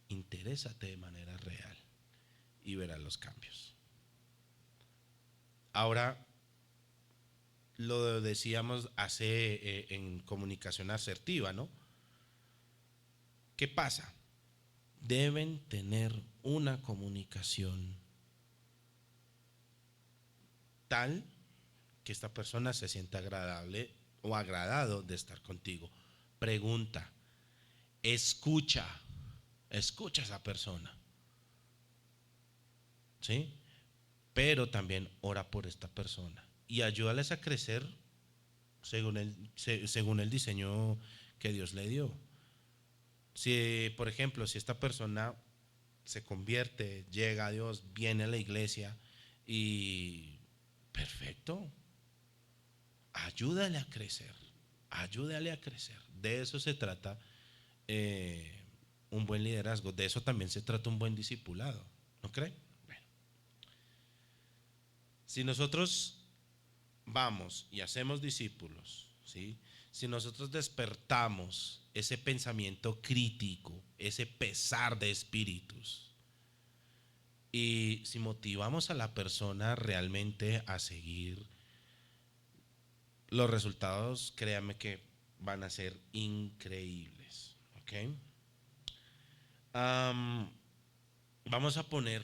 interésate de manera real y verás los cambios. Ahora, lo decíamos en comunicación asertiva, ¿no? ¿Qué pasa? Deben tener una comunicación tal que esta persona se sienta agradable o agradado de estar contigo. Pregunta, escucha a esa persona, ¿sí? Pero también ora por esta persona y ayúdales a crecer según el diseño que Dios le dio. Si, por ejemplo, si esta persona se convierte, llega a Dios, viene a la iglesia y perfecto, ayúdale a crecer, ayúdale a crecer. De eso se trata un buen liderazgo, de eso también se trata un buen discipulado, ¿no creen? Bueno, si nosotros vamos y hacemos discípulos, ¿sí? Si nosotros despertamos ese pensamiento crítico, ese pesar de espíritus, y si motivamos a la persona realmente a seguir, los resultados, créanme que van a ser increíbles. ¿Ok? Vamos a poner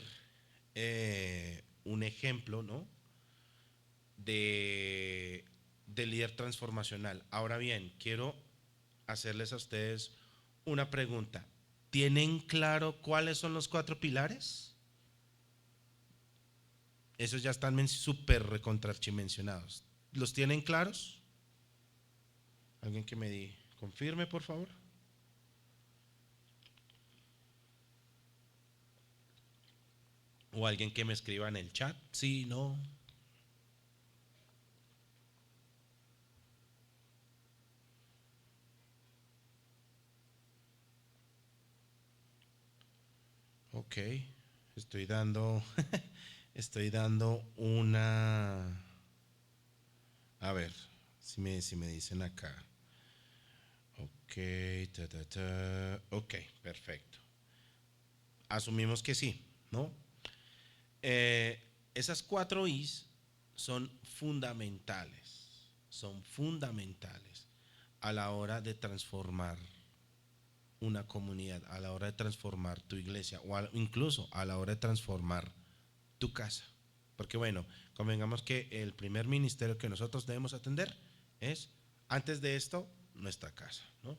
un ejemplo, ¿no? De líder transformacional. Ahora bien, quiero hacerles a ustedes una pregunta. ¿Tienen claro cuáles son los 4 pilares? Esos ya están súper recontraarchimensionados. ¿Los tienen claros? ¿Alguien que me confirme, por favor? O alguien que me escriba en el chat. Sí, no. Ok. Estoy dando estoy dando una. A ver, si me dicen acá. Ok, ok, perfecto. Asumimos que sí, ¿no? Esas 4 I's son fundamentales a la hora de transformar una comunidad, a la hora de transformar tu iglesia o incluso a la hora de transformar tu casa. Porque bueno, convengamos que el primer ministerio que nosotros debemos atender es, antes de esto, nuestra casa, ¿no?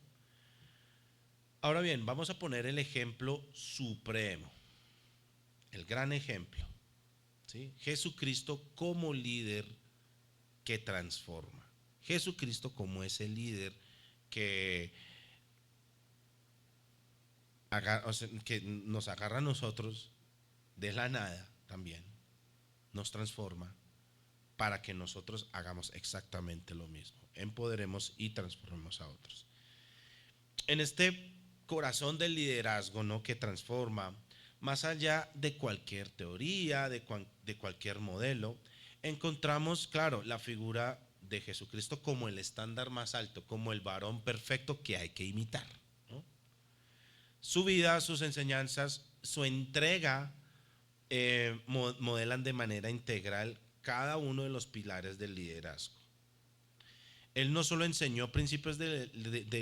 Ahora bien, vamos a poner el ejemplo supremo, el gran ejemplo, ¿sí? Jesucristo como líder que transforma. Jesucristo como ese líder que, o sea, que nos agarra a nosotros de la nada también, nos transforma para que nosotros hagamos exactamente lo mismo, empoderemos y transformemos a otros. En este corazón del liderazgo, ¿no?, que transforma, más allá de cualquier teoría, de cualquier modelo, encontramos, claro, la figura de Jesucristo como el estándar más alto, como el varón perfecto que hay que imitar, ¿no? Su vida, sus enseñanzas, su entrega modelan de manera integral cada uno de los pilares del liderazgo. Él no solo enseñó principios de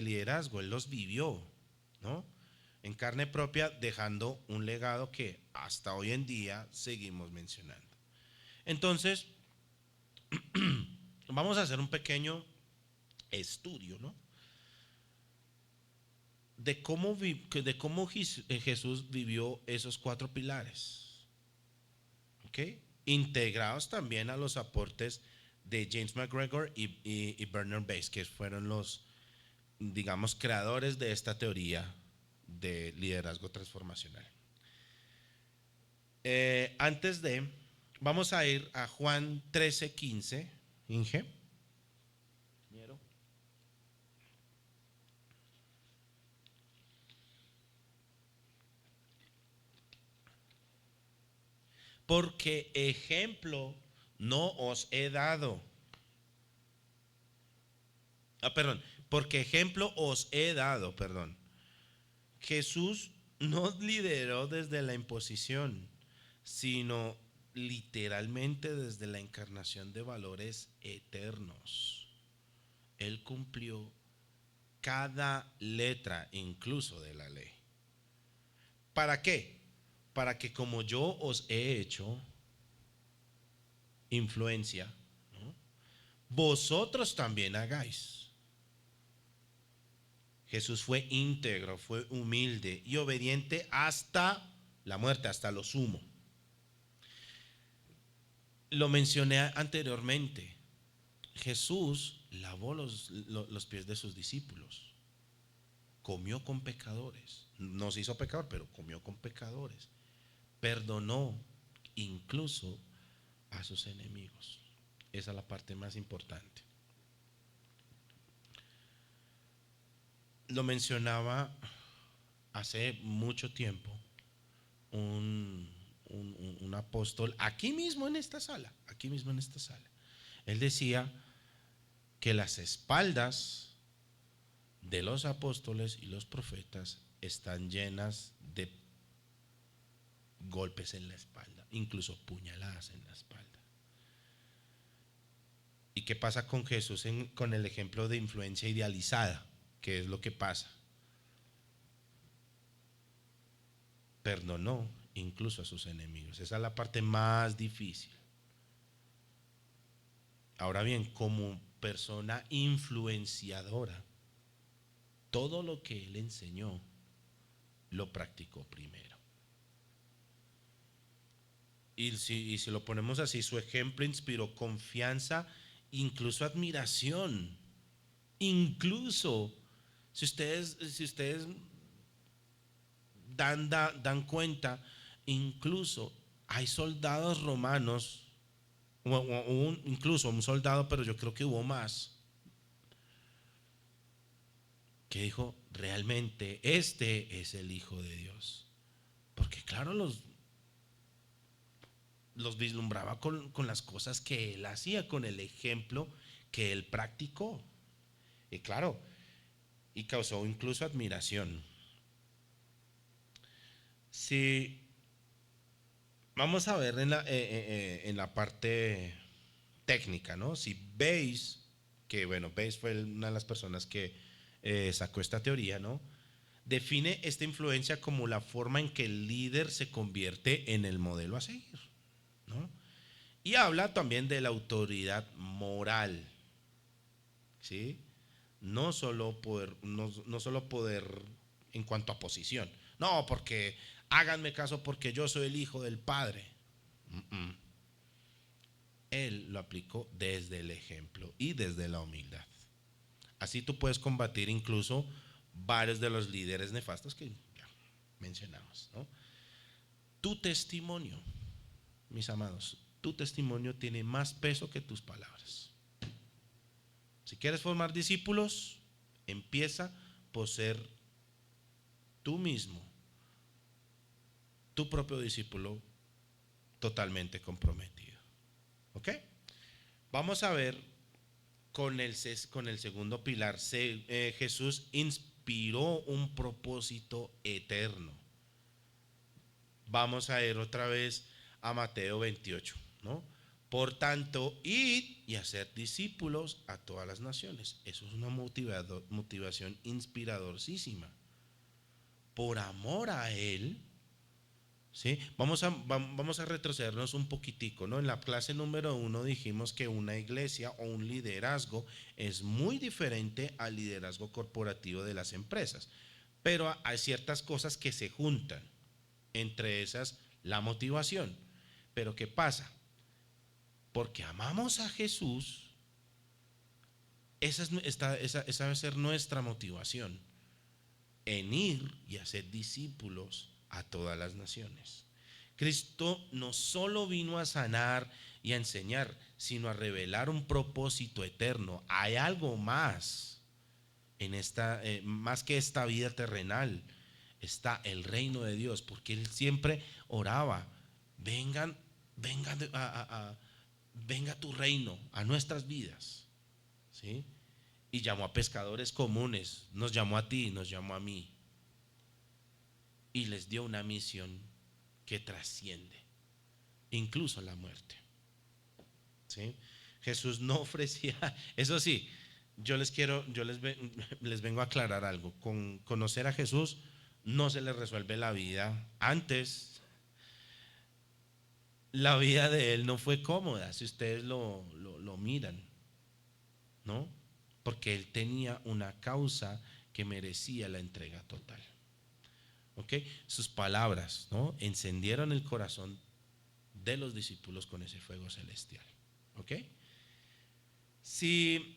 liderazgo, él los vivió, ¿no?, en carne propia, dejando un legado que hasta hoy en día seguimos mencionando. Entonces, vamos a hacer un pequeño estudio, ¿no?, de cómo Jesús vivió esos 4 pilares, ¿ok? Integrados también a los aportes de James McGregor y Bernard Bass, que fueron los, digamos, creadores de esta teoría de liderazgo transformacional. Vamos a ir a Juan 13:15, Inge. Porque ejemplo no os he dado. Porque ejemplo os he dado, Jesús no lideró desde la imposición, sino literalmente desde la encarnación de valores eternos. Él cumplió cada letra, incluso de la ley. ¿Para qué? Para que como yo os he hecho influencia, ¿no?, vosotros también hagáis. Jesús fue íntegro, fue humilde y obediente hasta la muerte, hasta lo sumo. Lo mencioné anteriormente. Jesús lavó los pies de sus discípulos, comió con pecadores, no se hizo pecador, pero comió con pecadores, perdonó incluso a sus enemigos. Esa es la parte más importante. Lo mencionaba hace mucho tiempo un apóstol aquí mismo en esta sala. Él decía que las espaldas de los apóstoles y los profetas están llenas de golpes en la espalda, incluso puñaladas en la espalda. ¿Y qué pasa con Jesús con el ejemplo de influencia idealizada? ¿Qué es lo que pasa? Perdonó incluso a sus enemigos. Esa es la parte más difícil. Ahora bien, como persona influenciadora, todo lo que él enseñó lo practicó primero. Y si lo ponemos así, su ejemplo inspiró confianza, incluso admiración. Incluso si ustedes dan cuenta, incluso hay soldados romanos, incluso un soldado, pero yo creo que hubo más, que dijo, realmente este es el Hijo de Dios. Porque claro, los vislumbraba con las cosas que él hacía, con el ejemplo que él practicó. Y claro, y causó incluso admiración. Si vamos a ver en la parte técnica, ¿no? Si veis que, bueno, Bayes fue una de las personas que sacó esta teoría, ¿no? define esta influencia como la forma en que el líder se convierte en el modelo a seguir, ¿no? Y habla también de la autoridad moral, ¿sí? No solo poder en cuanto a posición. No, porque háganme caso porque yo soy el hijo del Padre. Él lo aplicó desde el ejemplo y desde la humildad. Así tú puedes combatir incluso varios de los líderes nefastos que ya mencionamos, ¿no? Tu testimonio, mis amados, tu testimonio tiene más peso que tus palabras. Si quieres formar discípulos, empieza por ser tú mismo, tu propio discípulo totalmente comprometido. ¿Ok? Vamos a ver con el segundo pilar. Jesús inspiró un propósito eterno. Vamos a ir otra vez a Mateo 28, ¿no? Por tanto, id y hacer discípulos a todas las naciones. Eso es una motivación inspiradorísima. Por amor a Él, ¿sí? Vamos a retrocedernos un poquitico, ¿no? En la clase número 1 dijimos que una iglesia o un liderazgo es muy diferente al liderazgo corporativo de las empresas, pero hay ciertas cosas que se juntan, entre esas la motivación. Pero ¿qué pasa? Porque amamos a Jesús, esa debe ser nuestra motivación, en ir y hacer discípulos a todas las naciones. Cristo no solo vino a sanar y a enseñar, sino a revelar un propósito eterno. Hay algo más en más que esta vida terrenal. Está el reino de Dios, porque Él siempre oraba: venga tu reino a nuestras vidas, ¿sí? Y llamó a pescadores comunes, nos llamó a ti, nos llamó a mí, y les dio una misión que trasciende incluso la muerte, ¿sí? Jesús no ofrecía, eso sí, les vengo a aclarar algo. Con conocer a Jesús no se les resuelve la vida. Antes, la vida de Él no fue cómoda, si ustedes lo miran, ¿no? Porque Él tenía una causa que merecía la entrega total. ¿Ok? Sus palabras, ¿no?, encendieron el corazón de los discípulos con ese fuego celestial. ¿Ok? Si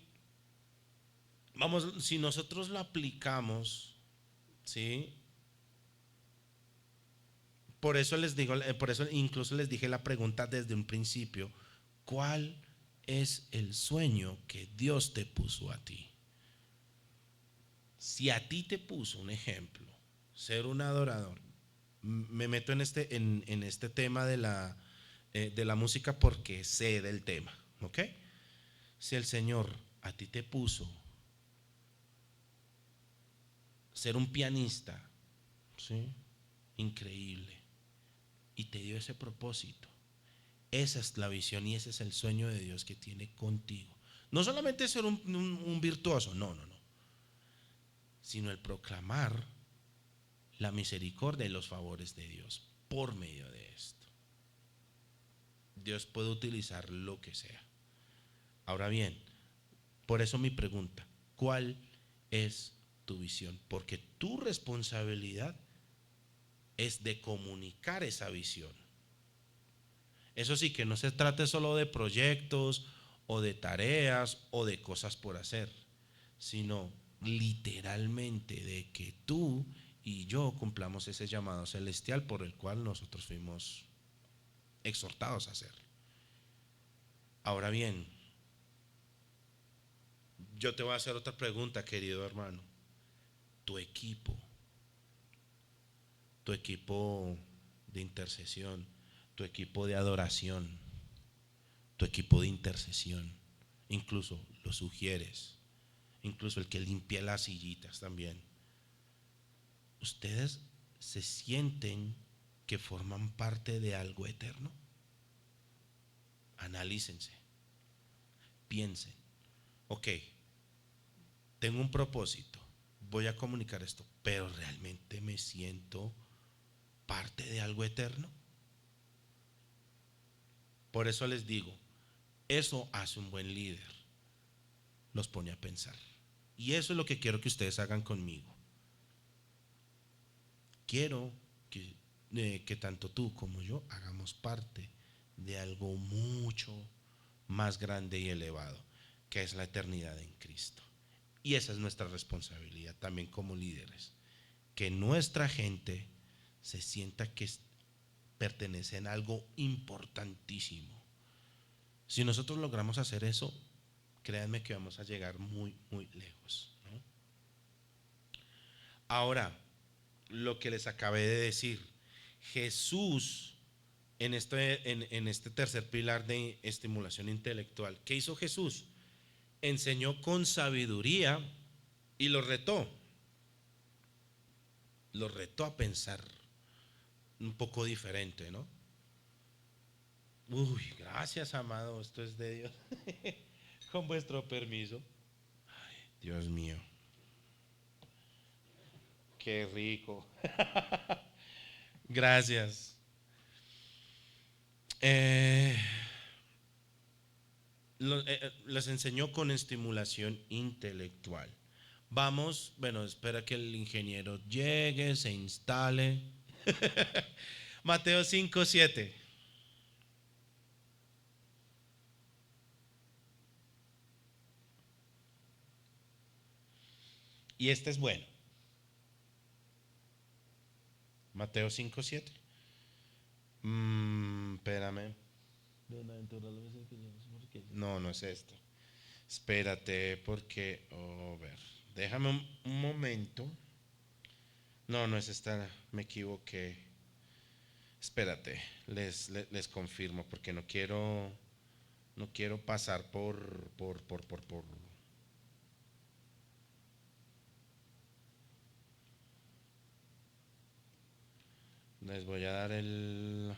nosotros lo aplicamos, ¿sí? Por eso incluso les dije la pregunta desde un principio: ¿cuál es el sueño que Dios te puso a ti? Si a ti te puso un ejemplo, ser un adorador, me meto en este tema de la música porque sé del tema, ¿ok? Si el Señor a ti te puso ser un pianista, ¿sí?, increíble, y te dio ese propósito, esa es la visión y ese es el sueño de Dios que tiene contigo. No solamente ser un virtuoso, no, sino el proclamar la misericordia y los favores de Dios por medio de esto. Dios puede utilizar lo que sea. Ahora bien, por eso mi pregunta: ¿cuál es tu visión? Porque tu responsabilidad es de comunicar esa visión. Eso sí, que no se trate solo de proyectos o de tareas o de cosas por hacer, sino literalmente de que tú y yo cumplamos ese llamado celestial por el cual nosotros fuimos exhortados a hacer. Ahora bien, yo te voy a hacer otra pregunta, querido hermano. Tu equipo de intercesión, tu equipo de adoración, tu equipo de intercesión, incluso los sugieres, incluso el que limpia las sillitas también, ¿ustedes se sienten que forman parte de algo eterno? Analícense, piensen: ok, tengo un propósito, voy a comunicar esto, pero realmente me siento parte de algo eterno. Por eso les digo, eso hace un buen líder, los pone a pensar. Y eso es lo que quiero que ustedes hagan conmigo. Quiero que tanto tú como yo hagamos parte de algo mucho más grande y elevado, que es la eternidad en Cristo. Y esa es nuestra responsabilidad también como líderes, que nuestra gente se sienta que pertenecen a algo importantísimo. Si nosotros logramos hacer eso, créanme que vamos a llegar muy, muy lejos, ¿no? Ahora, lo que les acabé de decir, Jesús, en este tercer pilar de estimulación intelectual, ¿qué hizo Jesús? Enseñó con sabiduría y los retó a pensar un poco diferente, ¿no? Uy, gracias, amado, esto es de Dios. Con vuestro permiso. Ay, Dios mío, qué rico. Gracias. Eh, les enseñó con estimulación intelectual. Vamos, bueno, espera que el ingeniero llegue, se instale. Mateo 5:7. Y este es bueno. Mateo 5:7. Espérame. No, no es esto. Espérate, porque, ver, déjame un momento. No, no es esta, me equivoqué. Espérate, les confirmo, porque no quiero pasar por. Les voy a dar el.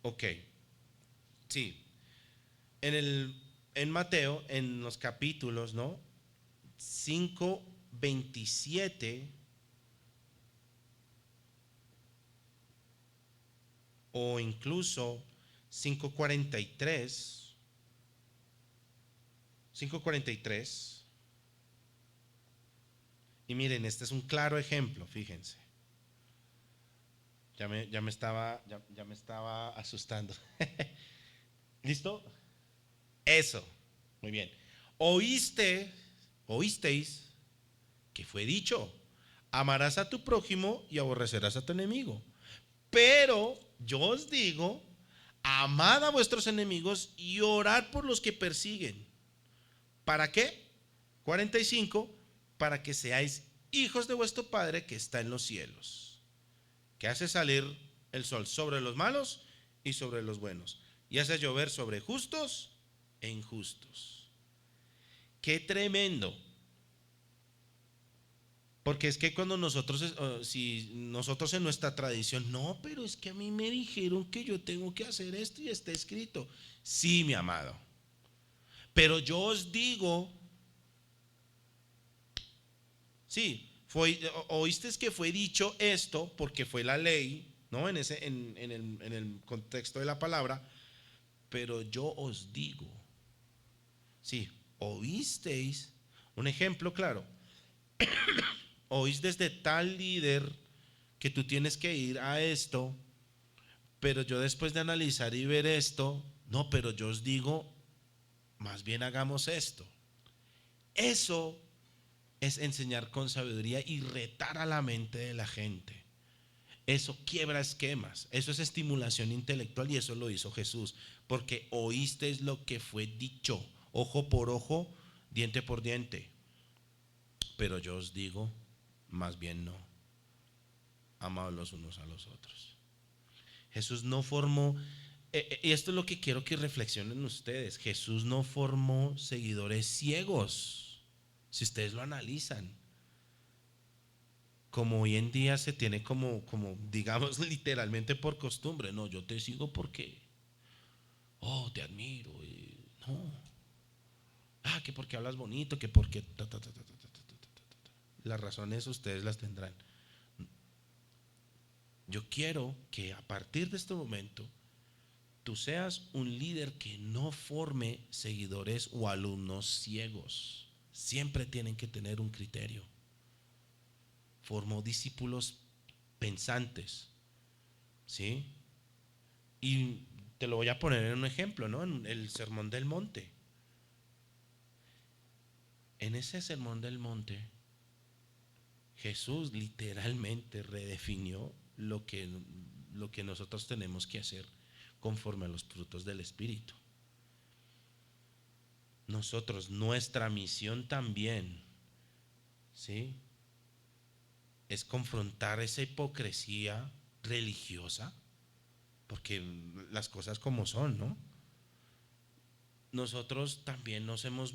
Ok, sí. En Mateo, en los capítulos, ¿no? 5:27 o incluso 5:43. 5:43. Y miren, este es un claro ejemplo, fíjense. Ya me estaba asustando. ¿Listo? Eso. Muy bien. Oísteis que fue dicho: amarás a tu prójimo y aborrecerás a tu enemigo. Pero yo os digo, amad a vuestros enemigos y orad por los que persiguen. ¿Para qué? 45. Para que seáis hijos de vuestro Padre que está en los cielos, que hace salir el sol sobre los malos y sobre los buenos, y hace llover sobre justos e injustos. Qué tremendo. Porque es que cuando si nosotros en nuestra tradición, no, pero es que a mí me dijeron que yo tengo que hacer esto y está escrito. Sí, mi amado. Pero yo os digo, sí, oíste que fue dicho esto porque fue la ley, ¿no? En el contexto de la palabra, pero yo os digo, sí, oísteis, un ejemplo claro, oís desde tal líder que tú tienes que ir a esto, pero yo después de analizar y ver esto, no, pero yo os digo, más bien hagamos esto. Eso es enseñar con sabiduría y retar a la mente de la gente. Eso quiebra esquemas, eso es estimulación intelectual y eso lo hizo Jesús, porque oísteis lo que fue dicho, ojo por ojo, diente por diente. Pero yo os digo, más bien no, amaos los unos a los otros. Jesús no formó, y esto es lo que quiero que reflexionen ustedes, Jesús no formó seguidores ciegos, si ustedes lo analizan. Como hoy en día se tiene como digamos literalmente por costumbre, no, yo te sigo porque, te admiro, no. Que porque hablas bonito, que porque las razones ustedes las tendrán. Yo quiero que a partir de este momento tú seas un líder que no forme seguidores o alumnos ciegos. Siempre tienen que tener un criterio. Formó discípulos pensantes, ¿sí? Y te lo voy a poner en un ejemplo, ¿no? En el Sermón del Monte. En ese Sermón del Monte, Jesús literalmente redefinió lo que nosotros tenemos que hacer conforme a los frutos del Espíritu. Nosotros, nuestra misión también, ¿sí?, es confrontar esa hipocresía religiosa, porque las cosas como son, ¿no? Nosotros también nos hemos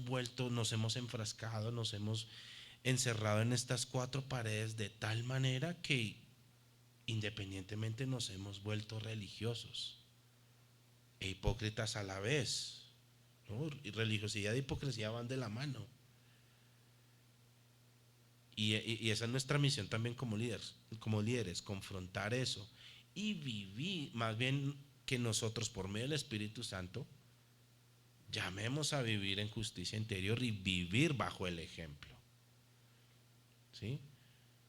enfrascado, nos hemos encerrado en estas cuatro paredes de tal manera que independientemente nos hemos vuelto religiosos e hipócritas a la vez, ¿no? Y religiosidad e hipocresía van de la mano. Y esa es nuestra misión también como líderes, confrontar eso y vivir, más bien que nosotros por medio del Espíritu Santo llamemos a vivir en justicia interior y vivir bajo el ejemplo, ¿sí?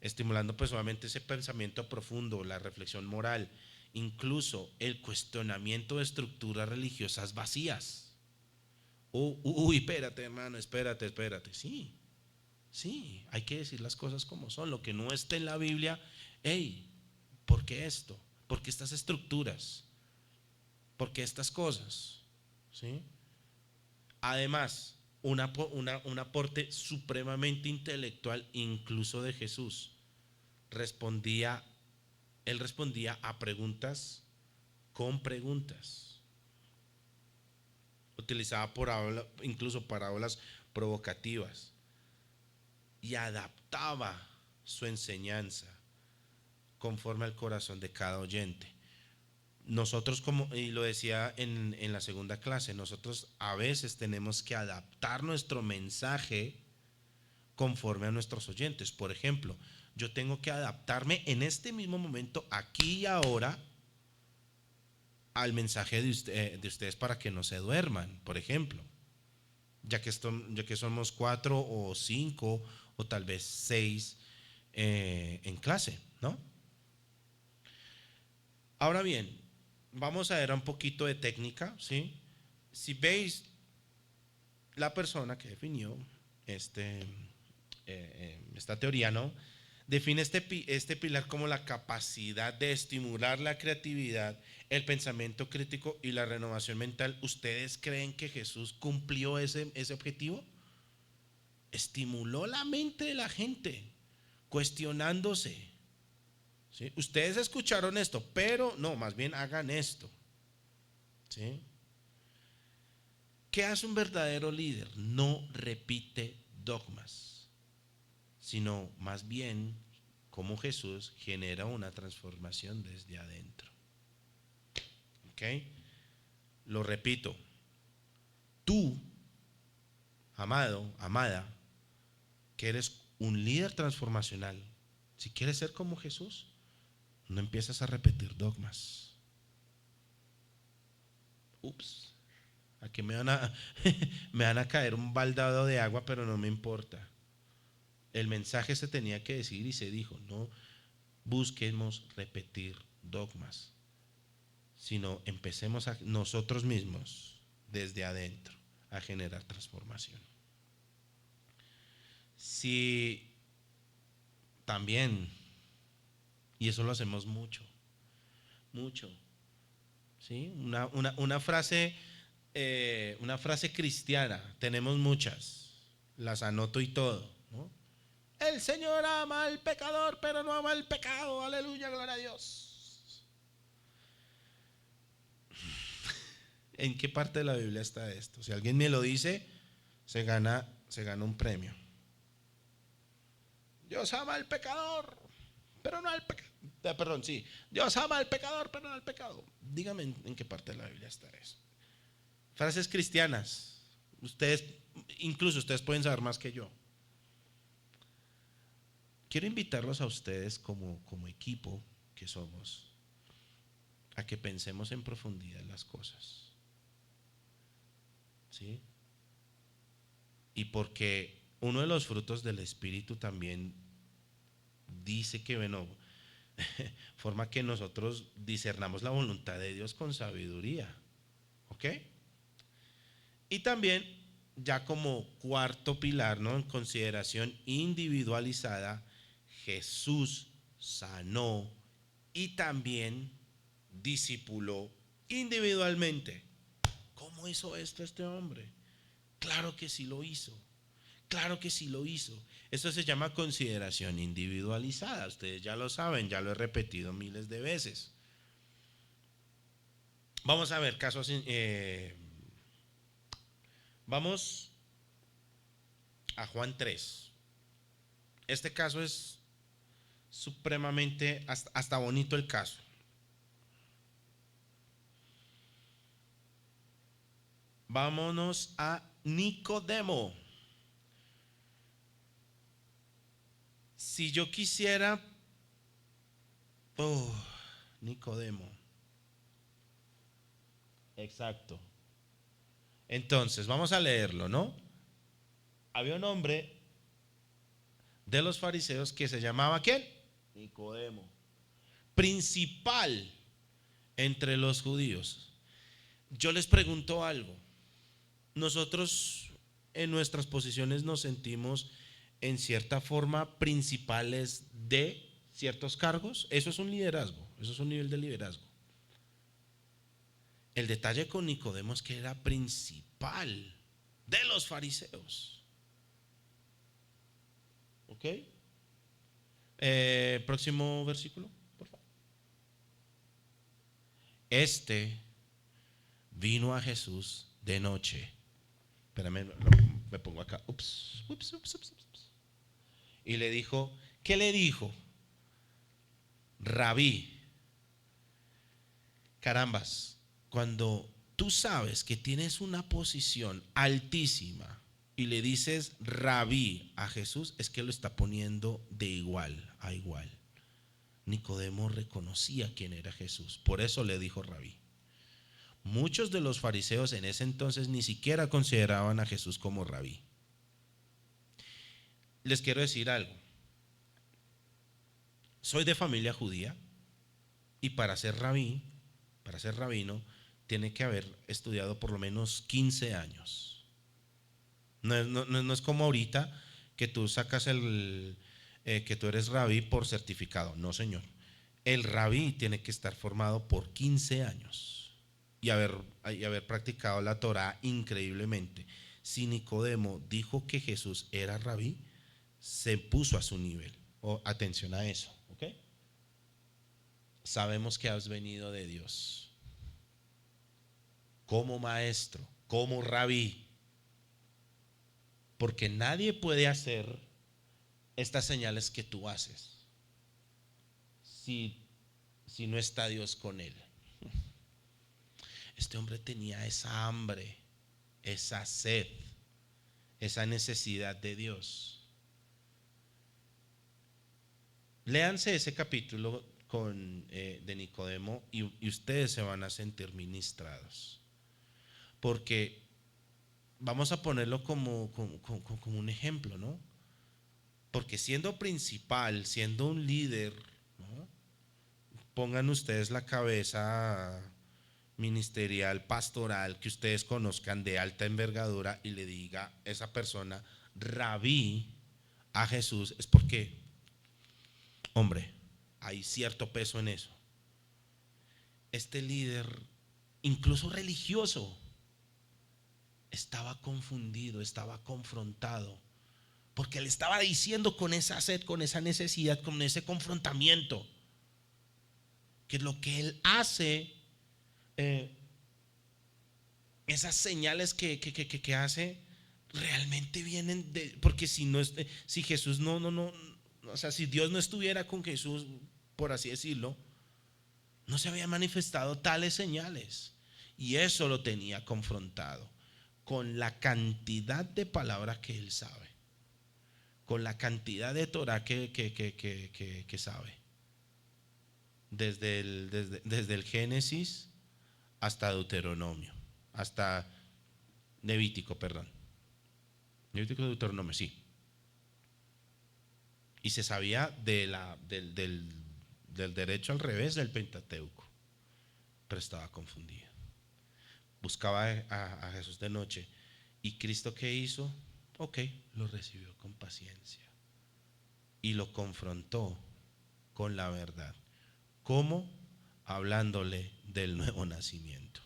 Estimulando pues obviamente ese pensamiento profundo, la reflexión moral, incluso el cuestionamiento de estructuras religiosas vacías. Uy, espérate, hermano, espérate. Sí, hay que decir las cosas como son. Lo que no está en la Biblia, hey, ¿por qué esto? ¿Por qué estas estructuras? ¿Por qué estas cosas? ¿Sí? Además, un aporte supremamente intelectual, incluso de Jesús. Él respondía a preguntas con preguntas. Utilizaba incluso parábolas provocativas y adaptaba su enseñanza conforme al corazón de cada oyente. Nosotros, y lo decía en la segunda clase, nosotros a veces tenemos que adaptar nuestro mensaje conforme a nuestros oyentes. Por ejemplo, yo tengo que adaptarme en este mismo momento, aquí y ahora, al mensaje de ustedes para que no se duerman, por ejemplo, ya que somos 4 o 5 o tal vez 6 en clase, ¿no? Ahora bien, vamos a ver un poquito de técnica, ¿sí? Si veis la persona que definió esta teoría, ¿no? Define este pilar como la capacidad de estimular la creatividad, el pensamiento crítico y la renovación mental. ¿Ustedes creen que Jesús cumplió ese objetivo? Estimuló la mente de la gente, cuestionándose, ¿sí? Ustedes escucharon esto, pero no, más bien hagan esto, ¿sí? ¿Qué hace un verdadero líder? No repite dogmas, sino más bien, como Jesús, genera una transformación desde adentro. ¿Ok? Lo repito. Tú, amado, amada, que eres un líder transformacional, si quieres ser como Jesús, no empiezas a repetir dogmas. Ups, aquí me van a caer un baldado de agua, pero no me importa. El mensaje se tenía que decir y se dijo. No busquemos repetir dogmas, sino empecemos a nosotros mismos desde adentro a generar transformación. Si también, y eso lo hacemos mucho, ¿sí? Una frase cristiana, tenemos muchas, las anoto y todo, ¿no? El Señor ama al pecador, pero no ama el pecado. Aleluya, gloria a Dios. ¿En qué parte de la Biblia está esto? Si alguien me lo dice, se gana un premio. Dios ama al pecador, pero no al pecado. Perdón, sí. Dios ama al pecador, pero no al pecado. Dígame en qué parte de la Biblia está eso. Frases cristianas. Ustedes, incluso ustedes pueden saber más que yo. Quiero invitarlos a ustedes como equipo que somos a que pensemos en profundidad las cosas. ¿Sí? Y porque uno de los frutos del Espíritu también dice que, bueno, forma que nosotros discernamos la voluntad de Dios con sabiduría. ¿Ok? Y también, ya como cuarto pilar, ¿no? En consideración individualizada, Jesús sanó y también discipuló individualmente. ¿Cómo hizo esto este hombre? Claro que sí lo hizo. Claro que sí lo hizo. Esto se llama consideración individualizada. Ustedes ya lo saben, ya lo he repetido miles de veces. Vamos a ver casos. Vamos a Juan 3. Este caso es supremamente, hasta bonito el caso. Vámonos a Nicodemo. Si yo quisiera, Nicodemo. Exacto. Entonces, vamos a leerlo, ¿no? Había un hombre de los fariseos que se llamaba ¿quién? Nicodemo. Principal entre los judíos. Yo les pregunto algo. Nosotros en nuestras posiciones nos sentimos en cierta forma principales de ciertos cargos. Eso es un liderazgo, eso es un nivel de liderazgo. El detalle con Nicodemo es que era principal de los fariseos. ¿Ok? Próximo versículo, por favor. Este vino a Jesús de noche. Espérame, me pongo acá. Ups. Y le dijo, ¿qué le dijo? Rabí. Carambas, cuando tú sabes que tienes una posición altísima y le dices rabí a Jesús, es que lo está poniendo de igual a igual. Nicodemo reconocía quién era Jesús, por eso le dijo rabí. Muchos de los fariseos en ese entonces ni siquiera consideraban a Jesús como rabí. Les quiero decir algo. Soy de familia judía y para ser rabino, tiene que haber estudiado por lo menos 15 años. No es como ahorita que tú sacas que tú eres rabí por certificado. No, señor. El rabí tiene que estar formado por 15 años y haber practicado la Torá increíblemente. Si Nicodemo dijo que Jesús era rabí, se puso a su nivel. Atención a eso, ¿ok? Sabemos que has venido de Dios como maestro, como rabí, porque nadie puede hacer estas señales que tú haces si no está Dios con él. Este hombre tenía esa hambre, esa sed, esa necesidad de Dios. Léanse ese capítulo de Nicodemo y ustedes se van a sentir ministrados. Porque vamos a ponerlo como un ejemplo, ¿no? Porque siendo principal, siendo un líder, ¿no? Pongan ustedes la cabeza ministerial, pastoral, que ustedes conozcan de alta envergadura y le diga a esa persona, rabí a Jesús, es porque, hombre, hay cierto peso en eso. Este líder, incluso religioso, estaba confundido, estaba confrontado, porque le estaba diciendo con esa sed, con esa necesidad, con ese confrontamiento, que lo que él hace, esas señales que hace, realmente vienen de, porque si Jesús o sea, si Dios no estuviera con Jesús, por así decirlo, no se habían manifestado tales señales, y eso lo tenía confrontado. con la cantidad de palabras que él sabe, con la cantidad de Torah que sabe, desde el Génesis hasta Deuteronomio, hasta Levítico, perdón. Levítico, Deuteronomio, sí. Y se sabía del derecho al revés del Pentateuco, pero estaba confundido. Buscaba a Jesús de noche. ¿Y Cristo qué hizo? Ok, lo recibió con paciencia y lo confrontó con la verdad. ¿Cómo? Hablándole del nuevo nacimiento.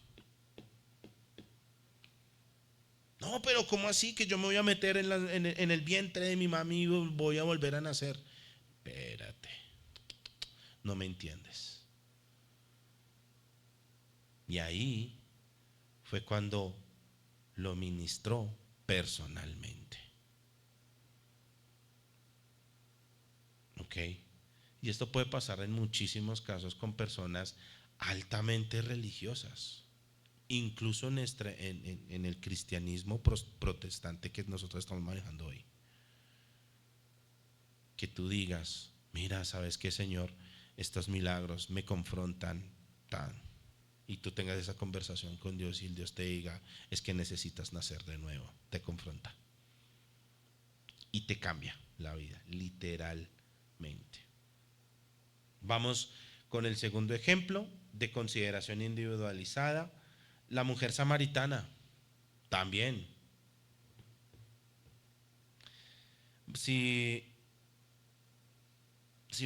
No, pero ¿cómo así que yo me voy a meter en el vientre de mi mami y voy a volver a nacer? Espérate, no me entiendes. Y ahí fue cuando lo ministró personalmente. ¿Ok? Y esto puede pasar en muchísimos casos con personas altamente religiosas, incluso en el cristianismo protestante que nosotros estamos manejando hoy. Que tú digas, mira, ¿sabes qué, Señor? Estos milagros me confrontan tan. Y tú tengas esa conversación con Dios y el Dios te diga, es que necesitas nacer de nuevo. Te confronta. Y te cambia la vida, literalmente. Vamos con el segundo ejemplo de consideración individualizada. La mujer samaritana, también. Si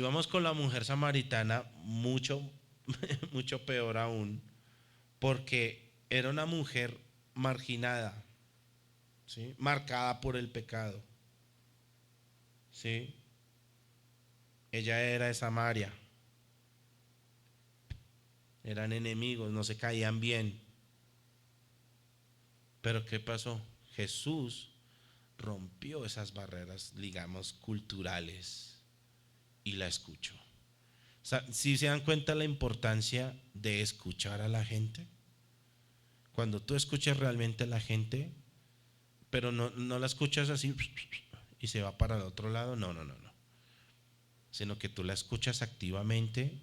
vamos con la mujer samaritana, mucho, mucho peor aún, porque era una mujer marginada, ¿sí? Marcada por el pecado, ¿sí? Ella era de Samaria, eran enemigos, no se caían bien. Pero ¿qué pasó? Jesús rompió esas barreras, digamos, culturales y la escuchó. O sea, si se dan cuenta la importancia de escuchar a la gente, cuando tú escuchas realmente a la gente, pero no la escuchas así y se va para el otro lado, no, sino que tú la escuchas activamente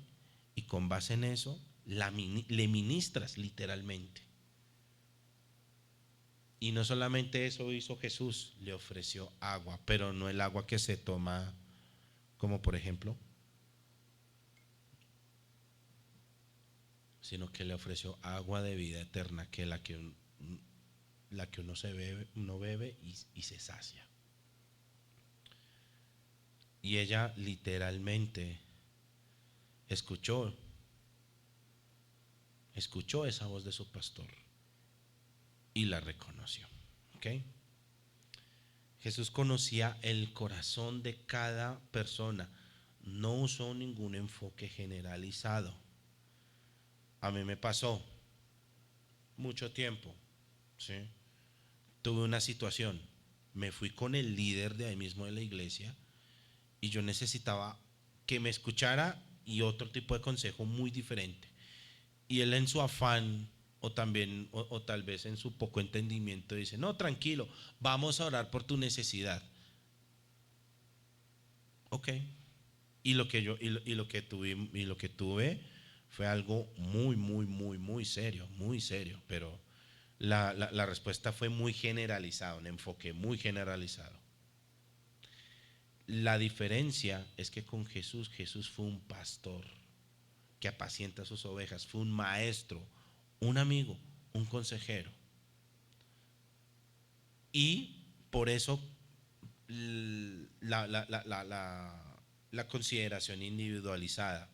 y con base en eso le ministras literalmente. Y no solamente eso hizo Jesús, le ofreció agua, pero no el agua que se toma, como por ejemplo, sino que le ofreció agua de vida eterna, que la que uno bebe y se sacia. Y ella literalmente escuchó esa voz de su pastor y la reconoció. ¿Ok? Jesús conocía el corazón de cada persona, no usó ningún enfoque generalizado. A mí me pasó mucho tiempo, ¿sí? Tuve una situación, me fui con el líder de ahí mismo de la iglesia y yo necesitaba que me escuchara y otro tipo de consejo muy diferente. Y él en su afán o también o tal vez en su poco entendimiento dice, no, tranquilo, vamos a orar por tu necesidad. Ok. Y lo que yo y lo que tuve fue algo muy serio, pero la respuesta fue muy generalizada, un enfoque muy generalizado. La diferencia es que con Jesús fue un pastor que apacienta sus ovejas, fue un maestro, un amigo, un consejero. Y por eso la consideración individualizada.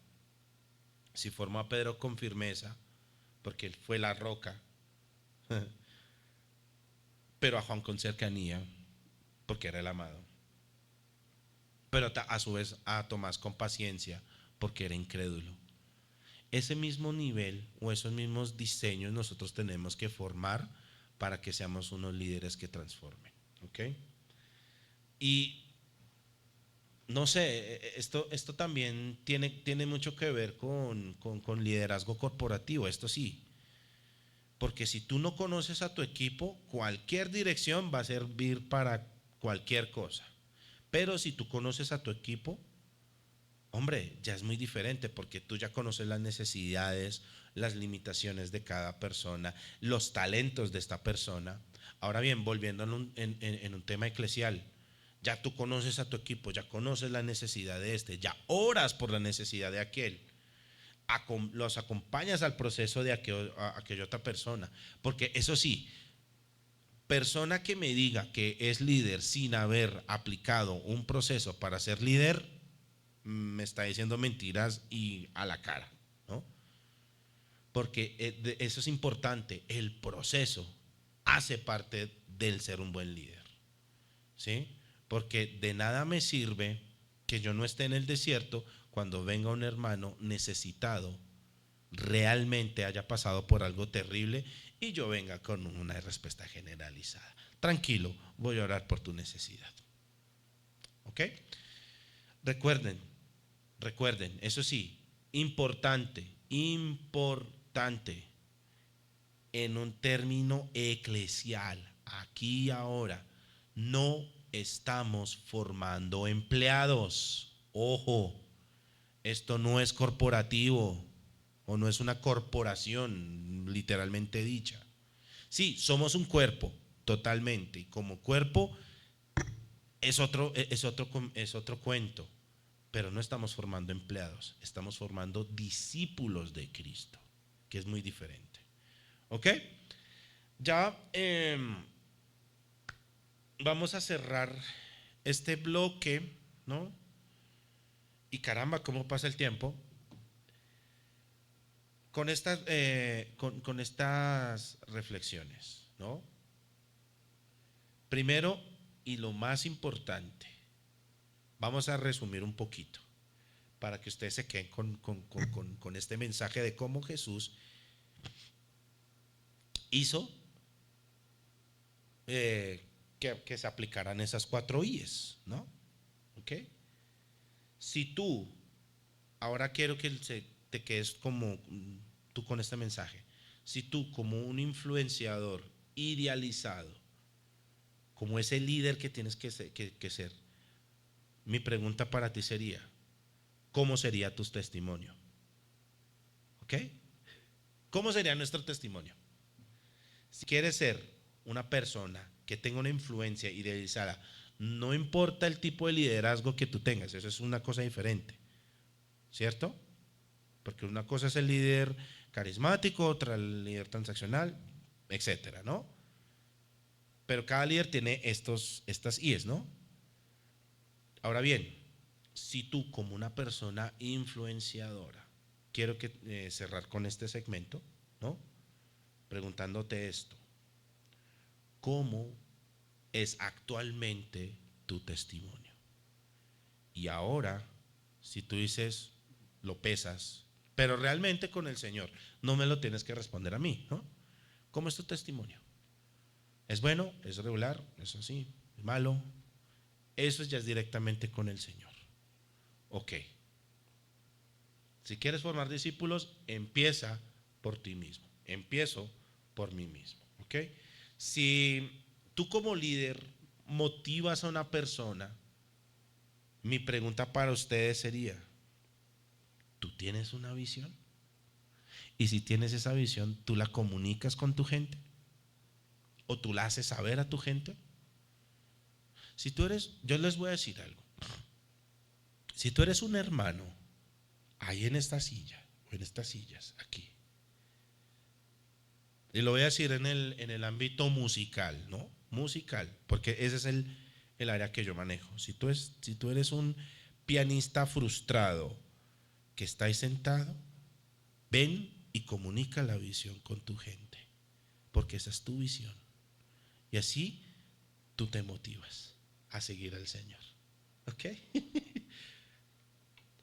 Si formó a Pedro con firmeza, porque él fue la roca, pero a Juan con cercanía, porque era el amado. Pero a su vez a Tomás con paciencia, porque era incrédulo. Ese mismo nivel o esos mismos diseños nosotros tenemos que formar para que seamos unos líderes que transformen. ¿Ok? Y no sé, esto también tiene mucho que ver con liderazgo corporativo, esto sí. Porque si tú no conoces a tu equipo, cualquier dirección va a servir para cualquier cosa. Pero si tú conoces a tu equipo, hombre, ya es muy diferente porque tú ya conoces las necesidades, las limitaciones de cada persona, los talentos de esta persona. Ahora bien, volviendo en un tema eclesial, ya tú conoces a tu equipo, ya conoces la necesidad de este, ya oras por la necesidad de aquel, los acompañas al proceso de aquella otra persona. Porque eso sí, persona que me diga que es líder sin haber aplicado un proceso para ser líder, me está diciendo mentiras y a la cara, ¿no? Porque eso es importante, el proceso hace parte del ser un buen líder, ¿sí? Porque de nada me sirve que yo no esté en el desierto cuando venga un hermano necesitado, realmente haya pasado por algo terrible y yo venga con una respuesta generalizada. Tranquilo, voy a orar por tu necesidad. ¿Ok? Recuerden, recuerden, eso sí, importante, importante, en un término eclesial, aquí y ahora, no estamos formando empleados. Ojo, esto no es corporativo o no es una corporación literalmente dicha. Sí, somos un cuerpo, totalmente, y como cuerpo es otro cuento, pero no estamos formando empleados, estamos formando discípulos de Cristo, que es muy diferente. ¿Ok? Ya vamos a cerrar este bloque, ¿no? Y caramba, ¿cómo pasa el tiempo? Con estas reflexiones, ¿no? Primero, y lo más importante, vamos a resumir un poquito para que ustedes se queden con este mensaje de cómo Jesús hizo que se aplicaran esas 4 I's, ¿no? ¿Ok? Si tú, ahora quiero que te quedes como tú con este mensaje, si tú como un influenciador idealizado, como ese líder que tienes que ser, mi pregunta para ti sería, ¿cómo sería tu testimonio? ¿Ok? ¿Cómo sería nuestro testimonio? Si quieres ser una persona que tenga una influencia idealizada, no importa el tipo de liderazgo que tú tengas, eso es una cosa diferente, ¿cierto? Porque una cosa es el líder carismático, otra el líder transaccional, etcétera, ¿no? Pero cada líder tiene estas IES, ¿no? Ahora bien, si tú como una persona influenciadora, quiero cerrar con este segmento, ¿no? Preguntándote esto, ¿cómo es actualmente tu testimonio? Y ahora, si tú dices, lo pesas, pero realmente con el Señor, no me lo tienes que responder a mí, ¿no? ¿Cómo es tu testimonio? ¿Es bueno? ¿Es regular? ¿Es así? ¿Es malo? Eso ya es directamente con el Señor. Ok. Si quieres formar discípulos, empieza por ti mismo. Empiezo por mí mismo. ¿Ok? Si tú como líder motivas a una persona, mi pregunta para ustedes sería, ¿tú tienes una visión? Y si tienes esa visión, ¿tú la comunicas con tu gente? ¿O tú la haces saber a tu gente? Si tú eres, yo les voy a decir algo. Si tú eres un hermano, ahí en esta silla, o en estas sillas, aquí, y lo voy a decir en el ámbito musical, ¿no? Musical, porque ese es el área que yo manejo. Si tú eres un pianista frustrado que está ahí sentado, ven y comunica la visión con tu gente, porque esa es tu visión. Y así tú te motivas a seguir al Señor. ¿Ok?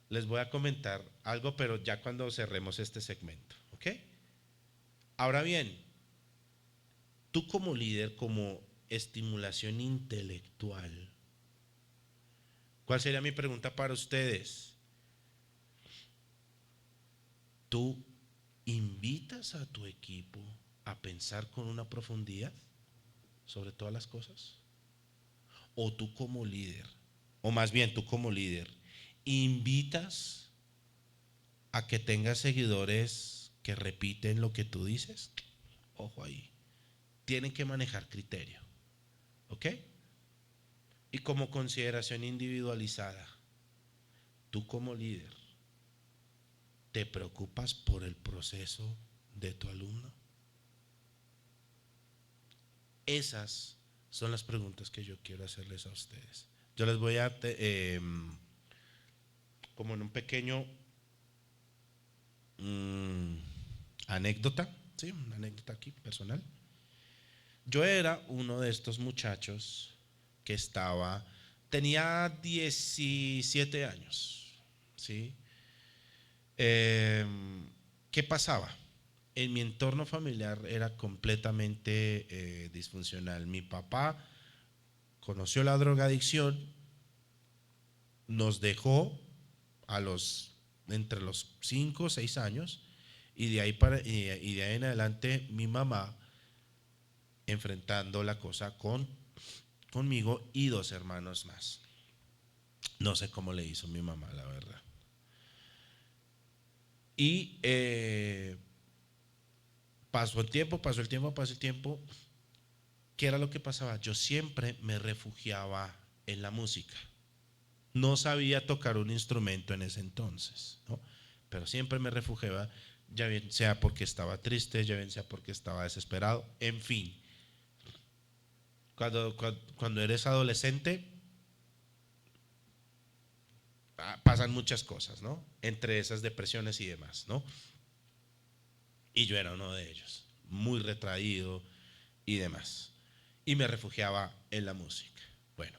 Les voy a comentar algo, pero ya cuando cerremos este segmento. ¿Ok? Ahora bien, tú como líder, como estimulación intelectual, ¿cuál sería mi pregunta para ustedes? ¿Tú invitas a tu equipo a pensar con una profundidad sobre todas las cosas? ¿O tú como líder, o más bien tú como líder, invitas a que tengas seguidores que repiten lo que tú dices? Ojo ahí, tienen que manejar criterio, ¿ok? Y como consideración individualizada, tú como líder, ¿te preocupas por el proceso de tu alumno? Esas son las preguntas que yo quiero hacerles a ustedes. Yo les voy a, como en un pequeño mmm, anécdota, ¿sí? Una anécdota aquí personal. Yo era uno de estos muchachos que tenía 17 años, ¿sí? Eh, ¿Qué pasaba? En mi entorno familiar era completamente disfuncional. Mi papá conoció la drogadicción, nos dejó entre los 5 o 6 años, y de ahí en adelante mi mamá enfrentando la cosa conmigo y dos hermanos más. No sé cómo le hizo mi mamá, la verdad. Y pasó el tiempo, pasó el tiempo, pasó el tiempo. ¿Qué era lo que pasaba? Yo siempre me refugiaba en la música. No sabía tocar un instrumento en ese entonces, ¿no? Pero siempre me refugiaba, ya bien sea porque estaba triste, ya bien sea porque estaba desesperado, en fin. Cuando eres adolescente, pasan muchas cosas, ¿no? Entre esas depresiones y demás, ¿no? Y yo era uno de ellos, muy retraído y demás. Y me refugiaba en la música. Bueno,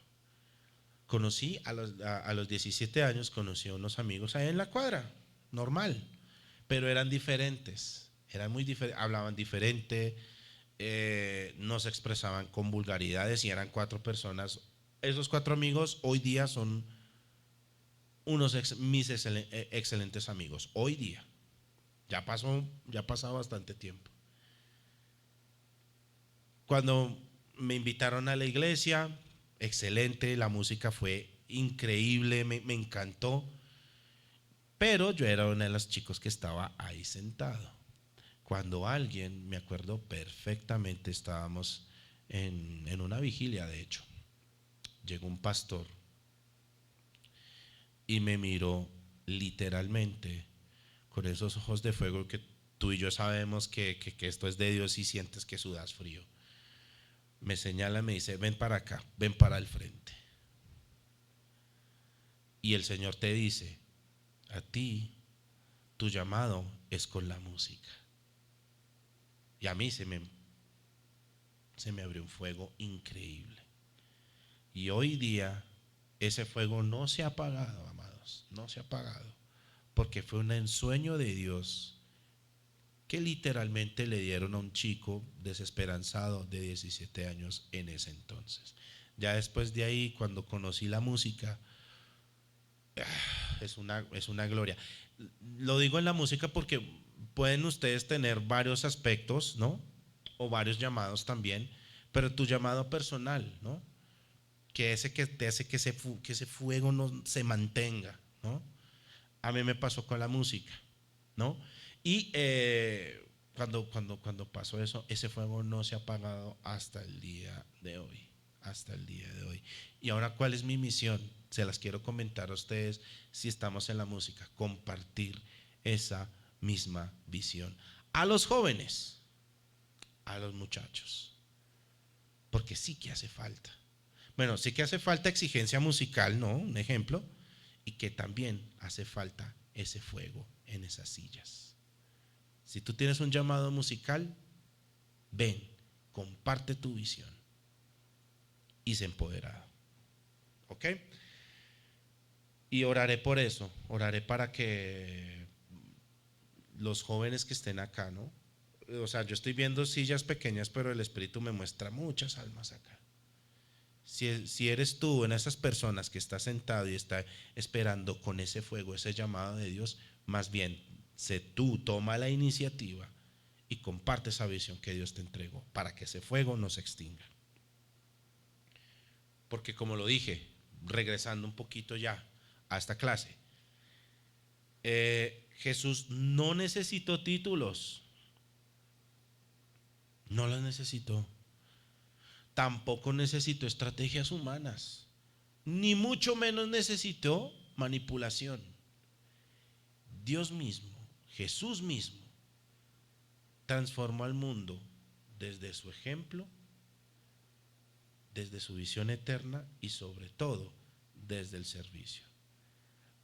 conocí a los 17 años, conocí a unos amigos ahí en la cuadra, normal, pero eran diferentes, eran muy diferentes, hablaban diferente, no se expresaban con vulgaridades y eran 4 personas. Esos 4 amigos hoy día son mis excelentes amigos, hoy día. Ya ha pasado bastante tiempo. Cuando me invitaron a la iglesia, excelente, la música fue increíble, me encantó, pero yo era uno de los chicos que estaba ahí sentado. Cuando alguien, me acuerdo perfectamente, estábamos en una vigilia, de hecho, llegó un pastor y me miró literalmente con esos ojos de fuego que tú y yo sabemos que esto es de Dios y sientes que sudas frío. Me señala, me dice, ven para acá, ven para el frente. Y el Señor te dice, a ti, tu llamado es con la música. Y a mí se me abrió un fuego increíble. Y hoy día ese fuego no se ha apagado, amados, no se ha apagado, porque fue un ensueño de Dios que literalmente le dieron a un chico desesperanzado de 17 años en ese entonces. Ya después de ahí, cuando conocí la música, es una gloria. Lo digo en la música porque pueden ustedes tener varios aspectos, ¿no? O varios llamados también, pero tu llamado personal, ¿no? Que ese que te hace que ese fuego no se mantenga, ¿no? A mí me pasó con la música, ¿no? Y cuando pasó eso, ese fuego no se ha apagado hasta el día de hoy, hasta el día de hoy. Y ahora, ¿cuál es mi misión? Se las quiero comentar a ustedes si estamos en la música, compartir esa misma visión a los jóvenes, a los muchachos, porque sí que hace falta. Bueno, sí que hace falta exigencia musical, ¿no? Un ejemplo, y que también hace falta ese fuego en esas sillas. Si tú tienes un llamado musical, ven, comparte tu visión y sé empoderado. ¿Ok? Y oraré por eso, oraré para que los jóvenes que estén acá, ¿no? O sea, yo estoy viendo sillas pequeñas, pero el Espíritu me muestra muchas almas acá. Si eres tú en esas personas que está sentado y está esperando con ese fuego, ese llamado de Dios, más bien sé tú, toma la iniciativa y comparte esa visión que Dios te entregó para que ese fuego no se extinga. Porque como lo dije, regresando un poquito ya a esta clase, Jesús no necesitó títulos, no los necesitó. Tampoco necesitó estrategias humanas, ni mucho menos necesitó manipulación. Dios mismo, Jesús mismo, transformó al mundo desde su ejemplo, desde su visión eterna y sobre todo desde el servicio.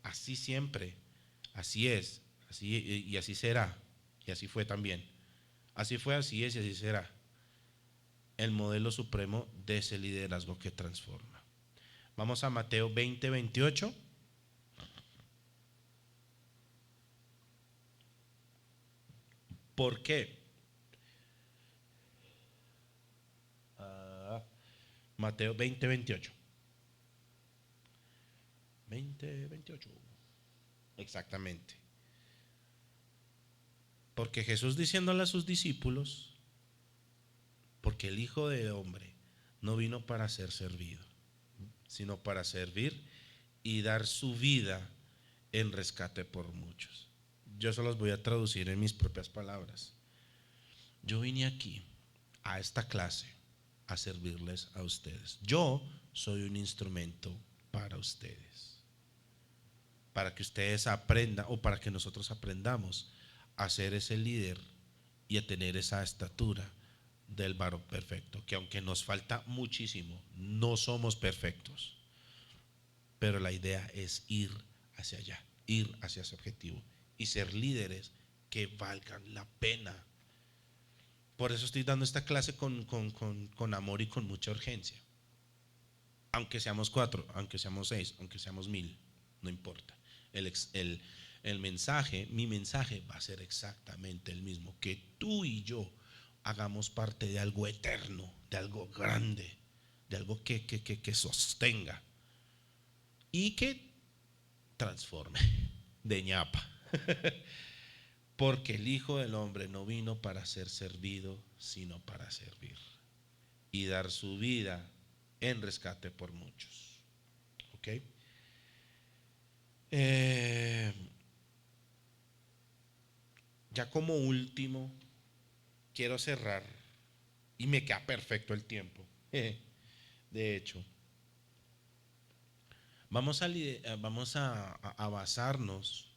Así siempre, así es, así y así será, y así fue también. Así fue, así es y así será. El modelo supremo de ese liderazgo que transforma. Vamos a Mateo 20:28. ¿Por qué? Mateo 20:28. 20:28. Exactamente. Porque Jesús diciéndole a sus discípulos, porque el Hijo del Hombre no vino para ser servido, sino para servir y dar su vida en rescate por muchos. Yo se los voy a traducir en mis propias palabras. Yo vine aquí, a esta clase, a servirles a ustedes. Yo soy un instrumento para ustedes, para que ustedes aprendan o para que nosotros aprendamos a ser ese líder y a tener esa estatura del varón perfecto, que aunque nos falta muchísimo, no somos perfectos, pero la idea es ir hacia allá, ir hacia ese objetivo y ser líderes que valgan la pena. Por eso estoy dando esta clase con amor y con mucha urgencia. Aunque seamos 4, aunque seamos 6, aunque seamos 1000, no importa. El mensaje, mi mensaje va a ser exactamente el mismo. Que tú y yo hagamos parte de algo eterno, de algo grande, de algo que sostenga y que transforme de ñapa. Porque el Hijo del Hombre no vino para ser servido, sino para servir y dar su vida en rescate por muchos. ¿Ok? Ya como último, quiero cerrar y me queda perfecto el tiempo. De hecho, vamos a basarnos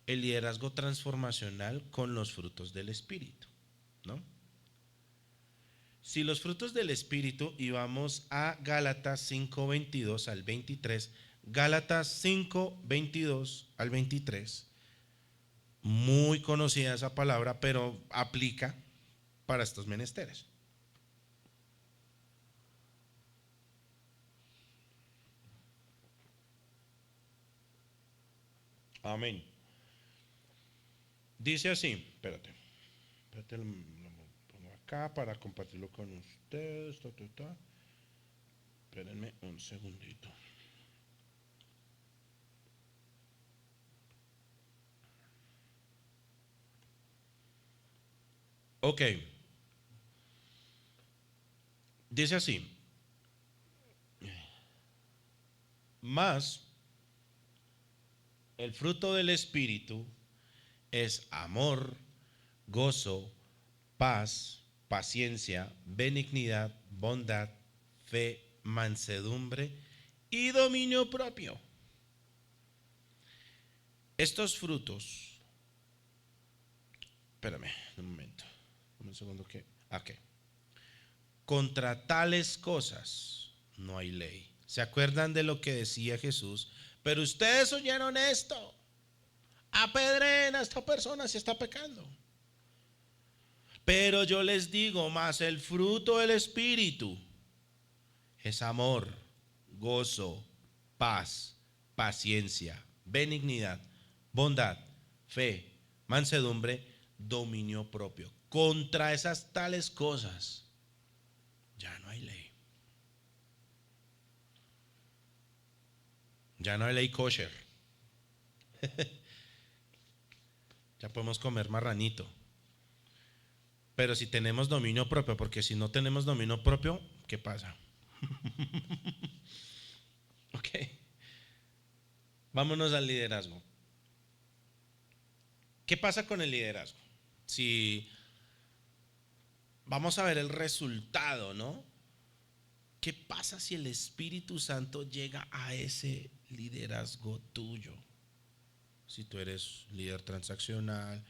el liderazgo transformacional con los frutos del Espíritu, ¿no? Si los frutos del Espíritu, y vamos a Gálatas 5:22 al 23, Gálatas 5:22 al 23, muy conocida esa palabra, pero aplica para estos menesteres. Amén. Dice así, espérate, lo pongo acá para compartirlo con ustedes. Espérenme un segundito. Ok. Dice así. Más el fruto del Espíritu es amor, gozo, paz, paciencia, benignidad, bondad, fe, mansedumbre y dominio propio. Estos frutos, espérame un momento, un segundo que, ok. Contra tales cosas no hay ley. ¿Se acuerdan de lo que decía Jesús? Pero ustedes oyeron esto. Apedren a esta persona si está pecando. Pero yo les digo, más el fruto del Espíritu es amor, gozo, paz, paciencia, benignidad, bondad, fe, mansedumbre, dominio propio. Contra esas tales cosas ya no hay ley. Ya no hay ley kosher. Ya podemos comer marranito. Pero si tenemos dominio propio, porque si no tenemos dominio propio, ¿qué pasa? Ok, vámonos al liderazgo. ¿Qué pasa con el liderazgo? Si vamos a ver el resultado, ¿no? ¿Qué pasa si el Espíritu Santo llega a ese liderazgo tuyo? Si tú eres líder transaccional,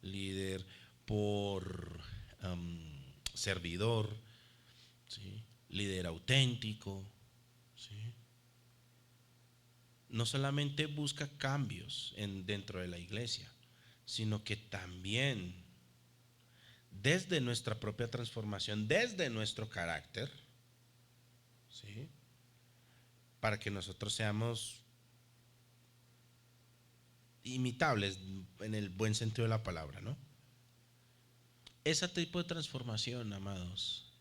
líder por servidor, ¿sí? Líder auténtico, ¿sí? No solamente busca cambios dentro de la iglesia, sino que también desde nuestra propia transformación, desde nuestro carácter, ¿sí? Para que nosotros seamos imitables en el buen sentido de la palabra, ¿no? Ese tipo de transformación, amados,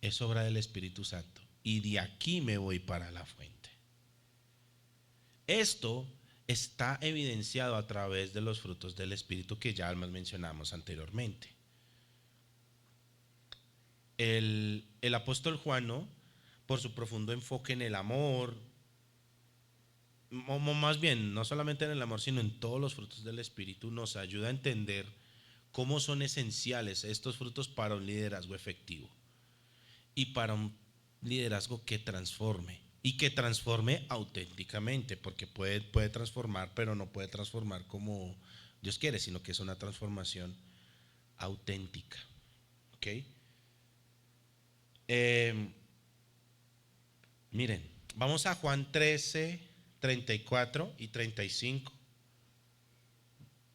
es obra del Espíritu Santo. Y de aquí me voy para la fuente. Esto está evidenciado a través de los frutos del Espíritu que ya mencionamos anteriormente. El apóstol Juan, ¿no? Por su profundo enfoque en el amor, o más bien, no solamente en el amor, sino en todos los frutos del Espíritu, nos ayuda a entender cómo son esenciales estos frutos para un liderazgo efectivo y para un liderazgo que transforme y que transforme auténticamente, porque puede transformar, pero no puede transformar como Dios quiere, sino que es una transformación auténtica. ¿Ok? Miren, vamos a Juan 13, 34 y 35.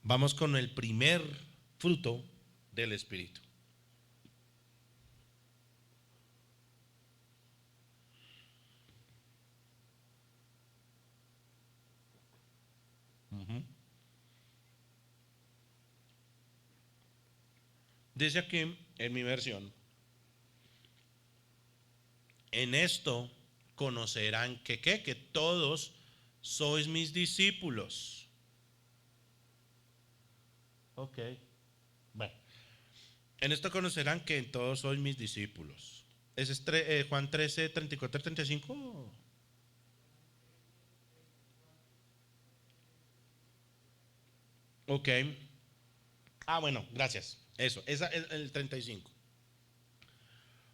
Vamos con el primer fruto del Espíritu. Dice aquí en mi versión: en esto conocerán que todos sois mis discípulos. Ok. Bueno, en esto conocerán que todos sois mis discípulos. Ese es Juan 13, 34 y 35. Ok. Ah, bueno, gracias. Eso, esa es el 35.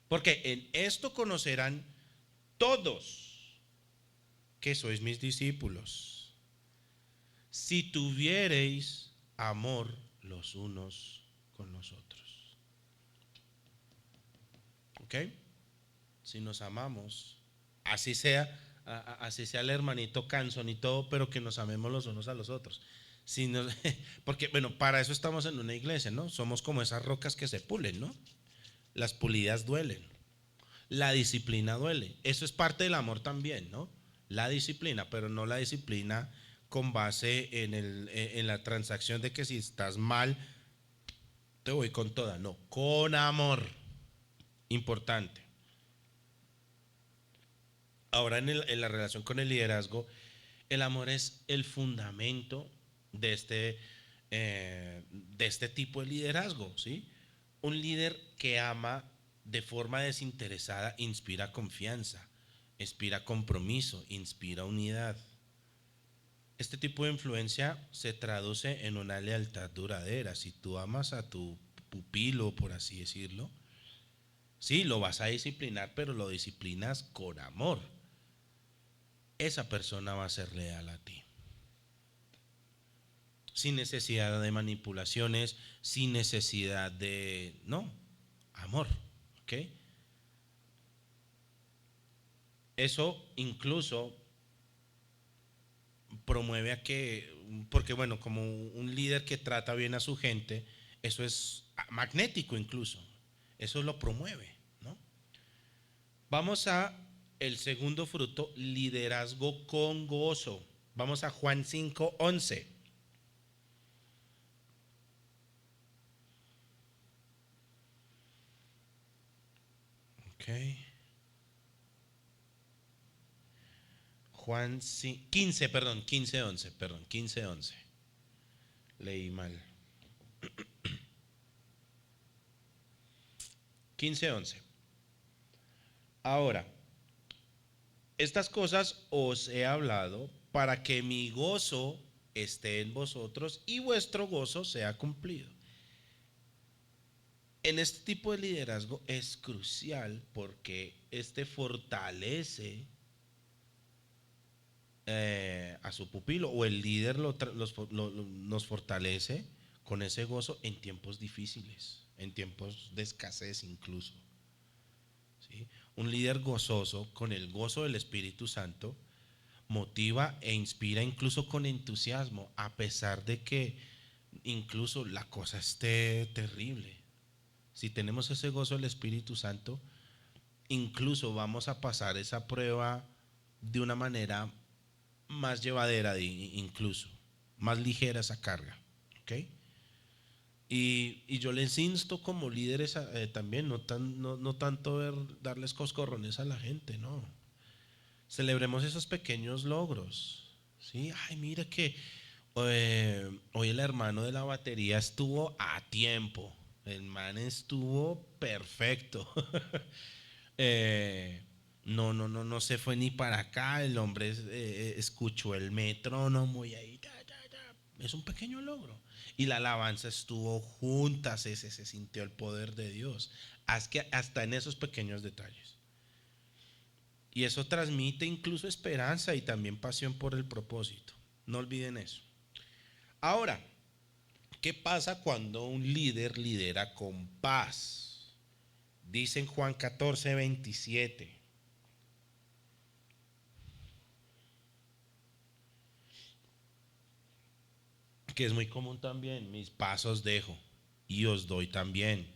Porque en esto conocerán todos que sois mis discípulos, si tuviereis amor los unos con los otros. ¿Ok? Si nos amamos, así sea, así sea el hermanito cansón y todo, pero que nos amemos los unos a los otros. Si nos, porque, bueno, para eso estamos en una iglesia, ¿no? Somos como esas rocas que se pulen, ¿no? Las pulidas duelen. La disciplina duele. Eso es parte del amor también, ¿no? La disciplina, pero no la disciplina con base en la transacción de que si estás mal, te voy con toda. No, con amor. Importante. Ahora en la relación con el liderazgo, el amor es el fundamento de este tipo de liderazgo, ¿sí? Un líder que ama de forma desinteresada inspira confianza, inspira compromiso, inspira unidad. Este tipo de influencia se traduce en una lealtad duradera. Si tú amas a tu pupilo, por así decirlo, sí, lo vas a disciplinar, pero lo disciplinas con amor. Esa persona va a ser leal a ti. Sin necesidad de manipulaciones, sin necesidad de... No, amor, ¿ok? Eso incluso promueve a que, porque bueno, como un líder que trata bien a su gente, eso es magnético incluso, eso lo promueve, ¿no? Vamos a el segundo fruto, liderazgo con gozo. Vamos a Juan 5:11. Ok. Juan 15, perdón, 15:11, perdón, 15:11. Leí mal. 15:11. Ahora, estas cosas os he hablado para que mi gozo esté en vosotros y vuestro gozo sea cumplido. En este tipo de liderazgo es crucial porque este fortalece a su pupilo, o el líder nos fortalece con ese gozo en tiempos difíciles, en tiempos de escasez incluso. ¿Sí? Un líder gozoso, con el gozo del Espíritu Santo, motiva e inspira incluso con entusiasmo, a pesar de que incluso la cosa esté terrible. Si tenemos ese gozo del Espíritu Santo, incluso vamos a pasar esa prueba de una manera más llevadera, incluso más ligera esa carga. ¿Ok? Y yo les insto como líderes también, no tanto darles coscorrones a la gente, no. Celebremos esos pequeños logros. ¿Sí? Ay, mira que hoy el hermano de la batería estuvo a tiempo. El man estuvo perfecto. eh, no se fue ni para acá. El hombre escuchó el metrónomo y ahí. Es un pequeño logro. Y la alabanza estuvo junta, se sintió el poder de Dios. Hasta en esos pequeños detalles. Y eso transmite incluso esperanza y también pasión por el propósito. No olviden eso. Ahora, ¿qué pasa cuando un líder lidera con paz? Dice en Juan 14:27. Que es muy común también: mis pasos dejo y os doy también.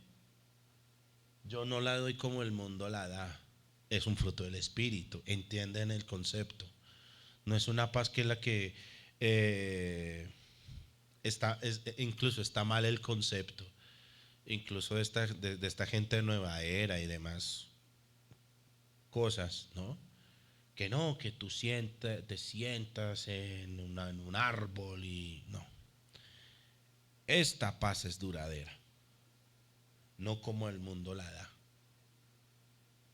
Yo no la doy como el mundo la da. Es un fruto del Espíritu. Entienden el concepto. No es una paz que es la que incluso está mal el concepto. Incluso de esta gente de nueva era y demás cosas, ¿no? Que no, que tú te sientas en un árbol y no. Esta paz es duradera, no como el mundo la da.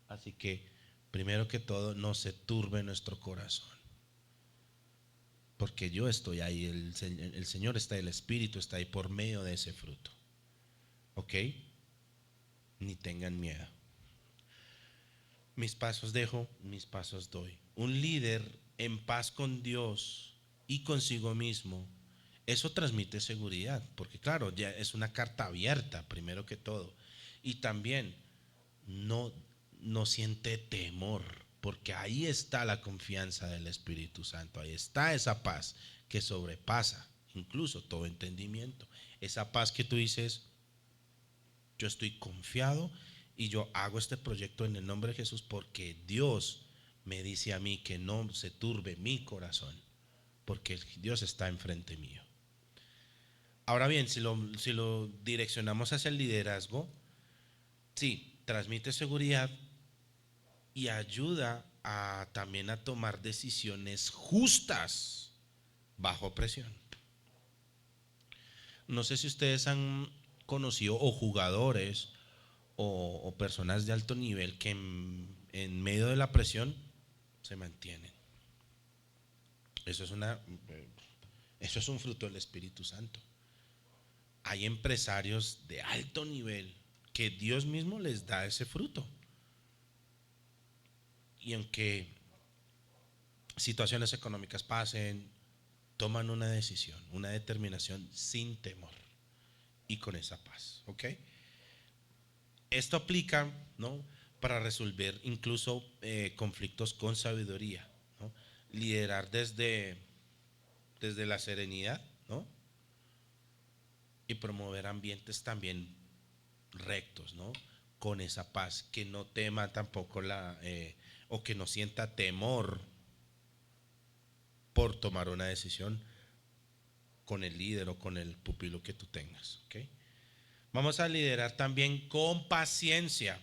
Así que, primero que todo, no se turbe nuestro corazón. Porque yo estoy ahí, el Señor está ahí, el Espíritu está ahí por medio de ese fruto. ¿Ok? Ni tengan miedo. Mis pasos dejo, mis pasos doy. Un líder en paz con Dios y consigo mismo, eso transmite seguridad, porque claro, ya es una carta abierta, primero que todo. Y también no, no siente temor, porque ahí está la confianza del Espíritu Santo, ahí está esa paz que sobrepasa incluso todo entendimiento. Esa paz que tú dices: yo estoy confiado y yo hago este proyecto en el nombre de Jesús, porque Dios me dice a mí que no se turbe mi corazón, porque Dios está enfrente mío. Ahora bien, si lo direccionamos hacia el liderazgo, sí, transmite seguridad y ayuda también a tomar decisiones justas bajo presión. No sé si ustedes han conocido o jugadores o personas de alto nivel que en medio de la presión se mantienen. Eso es eso es un fruto del Espíritu Santo. Hay empresarios de alto nivel que Dios mismo les da ese fruto. Y aunque situaciones económicas pasen, toman una decisión, una determinación sin temor y con esa paz. ¿Ok? Esto aplica, ¿no?, para resolver incluso conflictos con sabiduría, ¿no? Liderar desde la serenidad, ¿no? Y promover ambientes también rectos, ¿no? Con esa paz, que no tema tampoco o que no sienta temor por tomar una decisión con el líder o con el pupilo que tú tengas. ¿Okay? Vamos a liderar también con paciencia.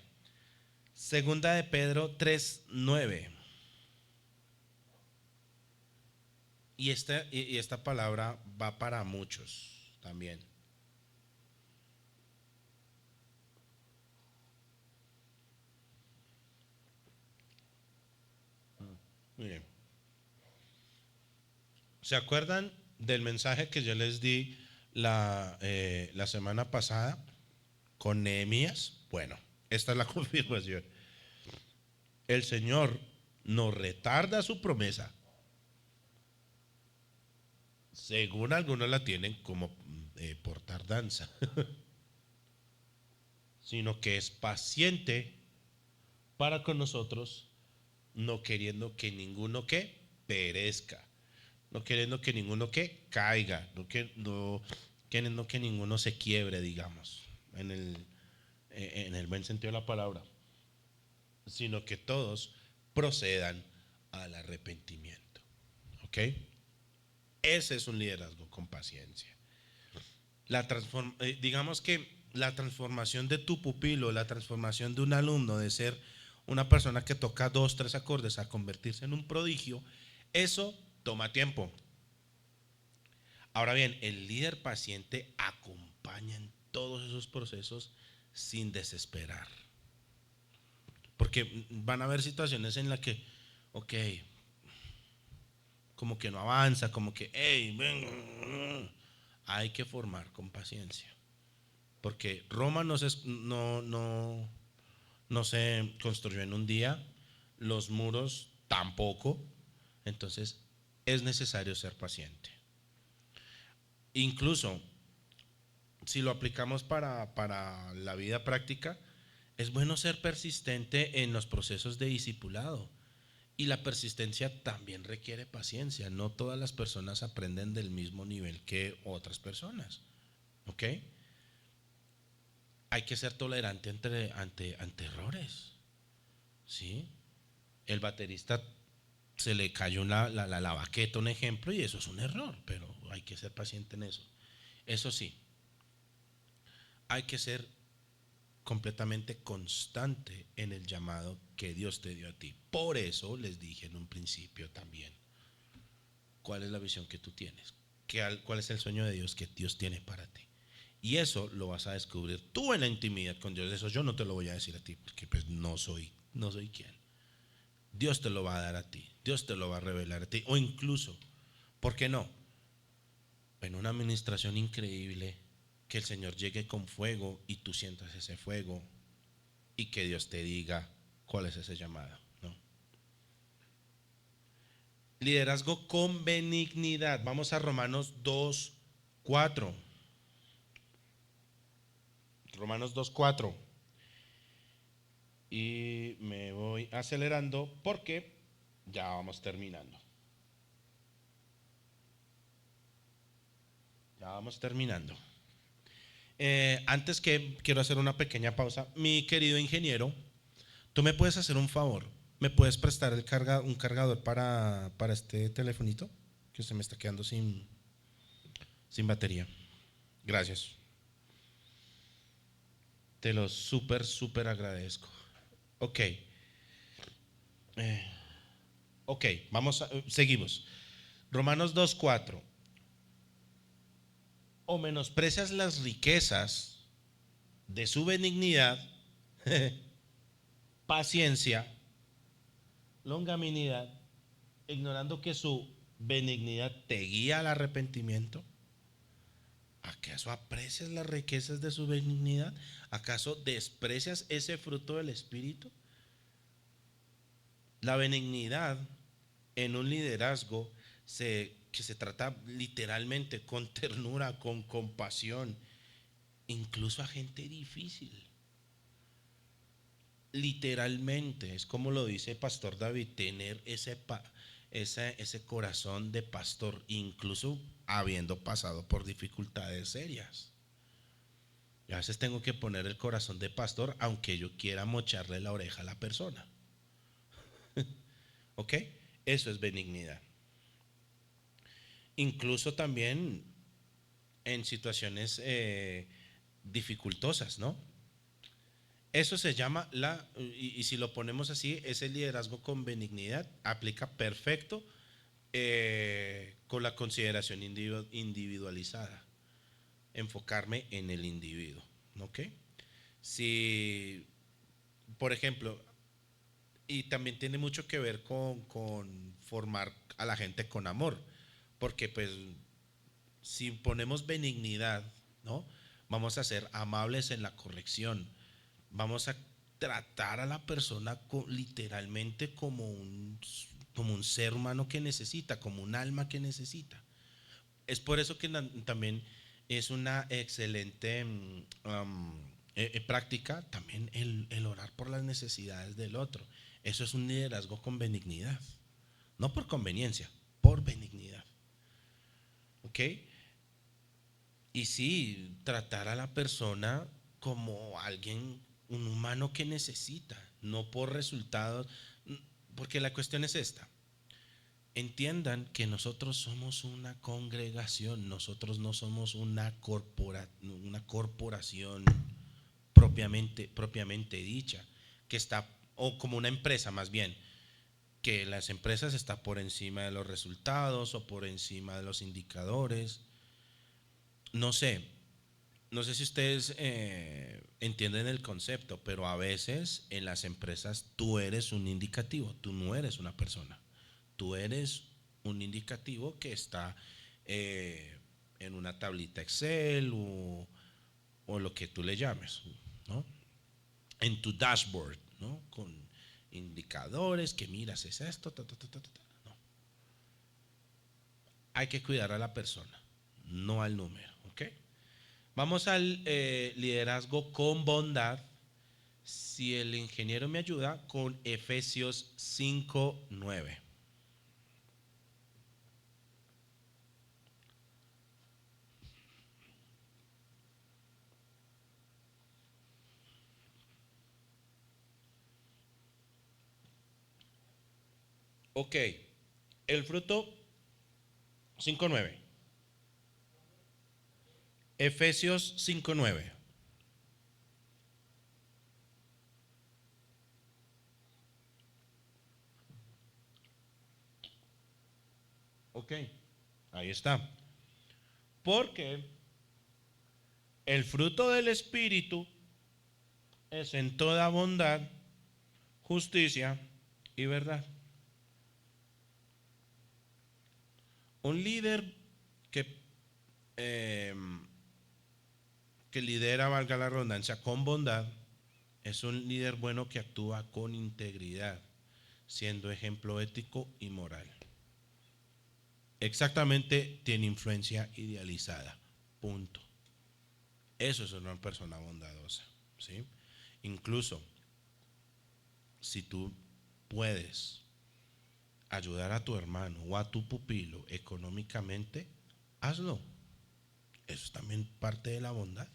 Segunda de Pedro 3:9. Y esta palabra va para muchos también. Muy bien. ¿Se acuerdan del mensaje que yo les di la semana pasada con Nehemías? Bueno, esta es la confirmación. El Señor no retarda su promesa, según algunos la tienen como por tardanza, sino que es paciente para con nosotros, no queriendo que ninguno que perezca, no queriendo que ninguno que caiga, no queriendo que ninguno se quiebre, digamos, en el buen sentido de la palabra, sino que todos procedan al arrepentimiento. ¿Ok? Ese es un liderazgo con paciencia. Digamos que la transformación de tu pupilo, la transformación de un alumno de ser una persona que toca 2, 3 acordes a convertirse en un prodigio, eso toma tiempo. Ahora bien, el líder paciente acompaña en todos esos procesos sin desesperar. Porque van a haber situaciones en las que, ok, como que no avanza, como que, hey, ven, hay que formar con paciencia. Porque Roma no se construyó en un día, los muros tampoco, entonces es necesario ser paciente. Incluso si lo aplicamos para la vida práctica, es bueno ser persistente en los procesos de discipulado. Y la persistencia también requiere paciencia. No todas las personas aprenden del mismo nivel que otras personas. ¿Ok? Hay que ser tolerante ante errores. ¿Sí? El baterista se le cayó la baqueta, un ejemplo, y eso es un error, pero hay que ser paciente en eso. Eso sí, hay que ser completamente constante en el llamado que Dios te dio a ti. Por eso les dije en un principio también, ¿cuál es la visión que tú tienes? ¿Cuál es el sueño de Dios que Dios tiene para ti? Y eso lo vas a descubrir tú en la intimidad con Dios. Eso yo no te lo voy a decir a ti, porque pues no soy quien. Dios te lo va a dar a ti, Dios te lo va a revelar a ti. O incluso, ¿por qué no? En una administración increíble, que el Señor llegue con fuego y tú sientas ese fuego y que Dios te diga cuál es ese llamado, ¿no? Liderazgo con benignidad. Vamos a Romanos 2:4. Romanos 2:4. Y me voy acelerando porque ya vamos terminando. Ya vamos terminando. Antes que quiero hacer una pequeña pausa. Mi querido ingeniero, ¿tú me puedes hacer un favor? ¿Me puedes prestar un cargador para este telefonito? Que se me está quedando sin batería. Gracias. Te lo súper agradezco. Ok. Ok, seguimos. Romanos 2:4. O menosprecias las riquezas de su benignidad, paciencia, longanimidad, ignorando que su benignidad te guía al arrepentimiento. ¿Acaso aprecias las riquezas de su benignidad? ¿Acaso desprecias ese fruto del Espíritu? La benignidad en un liderazgo que se trata literalmente con ternura, con compasión, incluso a gente difícil. Literalmente, es como lo dice Pastor David, tener ese corazón de pastor, incluso habiendo pasado por dificultades serias. Y a veces tengo que poner el corazón de pastor, aunque yo quiera mocharle la oreja a la persona. ¿Ok? Eso es benignidad. Incluso también en situaciones dificultosas, ¿no? Eso se llama y si lo ponemos así, ese liderazgo con benignidad aplica perfecto con la consideración individualizada, enfocarme en el individuo, ¿ok? Si, por ejemplo, y también tiene mucho que ver con formar a la gente con amor, porque pues si ponemos benignidad, ¿no? Vamos a ser amables en la corrección, vamos a tratar a la persona literalmente como un ser humano que necesita, como un alma que necesita. Es por eso que también es una excelente práctica también el orar por las necesidades del otro. Eso es un liderazgo con benignidad, no por conveniencia, por benignidad. ¿Ok? Y sí, tratar a la persona como alguien, un humano que necesita, no por resultados, porque la cuestión es esta. Entiendan que nosotros somos una congregación, nosotros no somos una corporación propiamente dicha, que está, o como una empresa más bien, que las empresas están por encima de los resultados o por encima de los indicadores. No sé, no sé si ustedes entienden el concepto, pero a veces en las empresas tú eres un indicativo, tú no eres una persona, tú eres un indicativo que está eh, en una tablita Excel o lo que tú le llames, ¿no? En tu dashboard, ¿no? Con indicadores que miras, es esto, no. Hay que cuidar a la persona, no al número, ¿ok? Vamos al liderazgo con bondad. Si el ingeniero me ayuda con Efesios 5:9. Ok, el fruto 5:9. Efesios 5:9. Ok, ahí está. Porque el fruto del Espíritu es en toda bondad, justicia y verdad. Un líder que, eh, que lidera, valga la redundancia, con bondad, es un líder bueno que actúa con integridad, siendo ejemplo ético y moral. Exactamente, tiene influencia idealizada. Punto. Eso es una persona bondadosa, ¿sí? Incluso si tú puedes ayudar a tu hermano o a tu pupilo económicamente, hazlo. Eso es también parte de la bondad,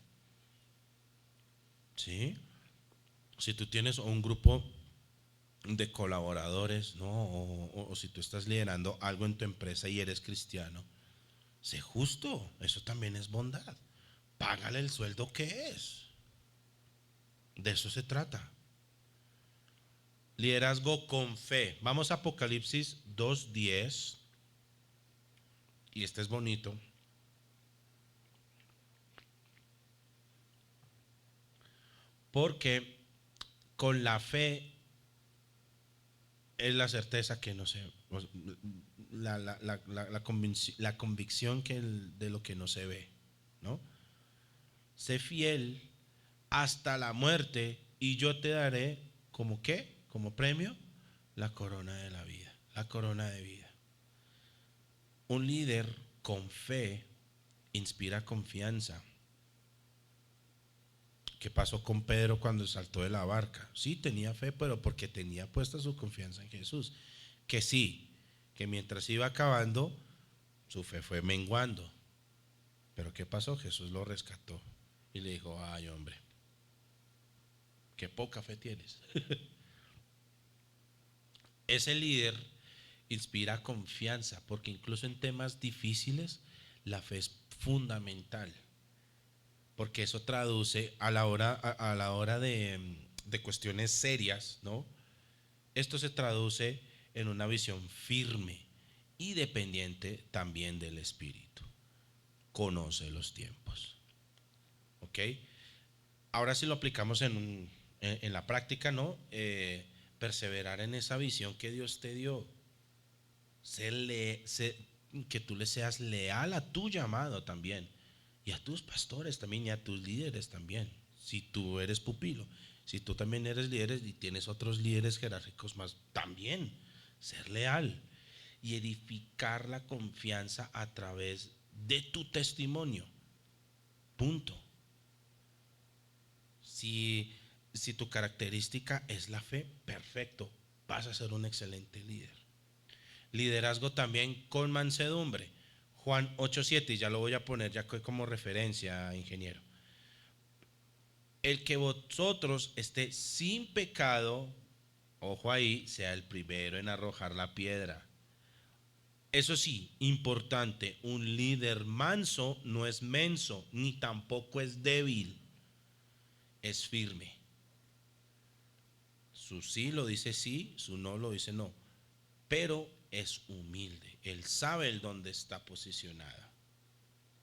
¿sí? Si tú tienes un grupo de colaboradores, ¿no? O si tú estás liderando algo en tu empresa y eres cristiano, sé justo, eso también es bondad. Págale el sueldo que es. De eso se trata. Liderazgo con fe. Vamos a Apocalipsis 2:10. Y este es bonito. Porque con la fe es la certeza que no se. La convicción de lo que no se ve, ¿no? Sé fiel hasta la muerte y yo te daré, ¿como qué? Como premio, la corona de la vida, la corona de vida. Un líder con fe inspira confianza. ¿Qué pasó con Pedro cuando saltó de la barca? Sí, tenía fe, pero porque tenía puesta su confianza en Jesús. Que sí, que mientras iba acabando, su fe fue menguando. Pero ¿qué pasó? Jesús lo rescató y le dijo: ay, hombre, qué poca fe tienes. Ese líder inspira confianza, porque incluso en temas difíciles la fe es fundamental, porque eso traduce a la hora de cuestiones serias, ¿no? Esto se traduce en una visión firme y dependiente también del Espíritu. Conoce los tiempos. ¿Ok? Ahora si lo aplicamos en la práctica, ¿no? perseverar en esa visión que Dios te dio, que tú le seas leal a tu llamado también, y a tus pastores también, y a tus líderes también, si tú eres pupilo, si tú también eres líder y tienes otros líderes jerárquicos más, también ser leal y edificar la confianza a través de tu testimonio. Punto. Si tu característica es la fe, perfecto, vas a ser un excelente líder. Liderazgo también con mansedumbre. Juan 8:7, y ya lo voy a poner ya como referencia, ingeniero. El que vosotros esté sin pecado, ojo ahí, sea el primero en arrojar la piedra. Eso sí, importante, un líder manso no es menso, ni tampoco es débil, es firme. Su sí lo dice sí, su no lo dice no, pero es humilde, él sabe el dónde está posicionado,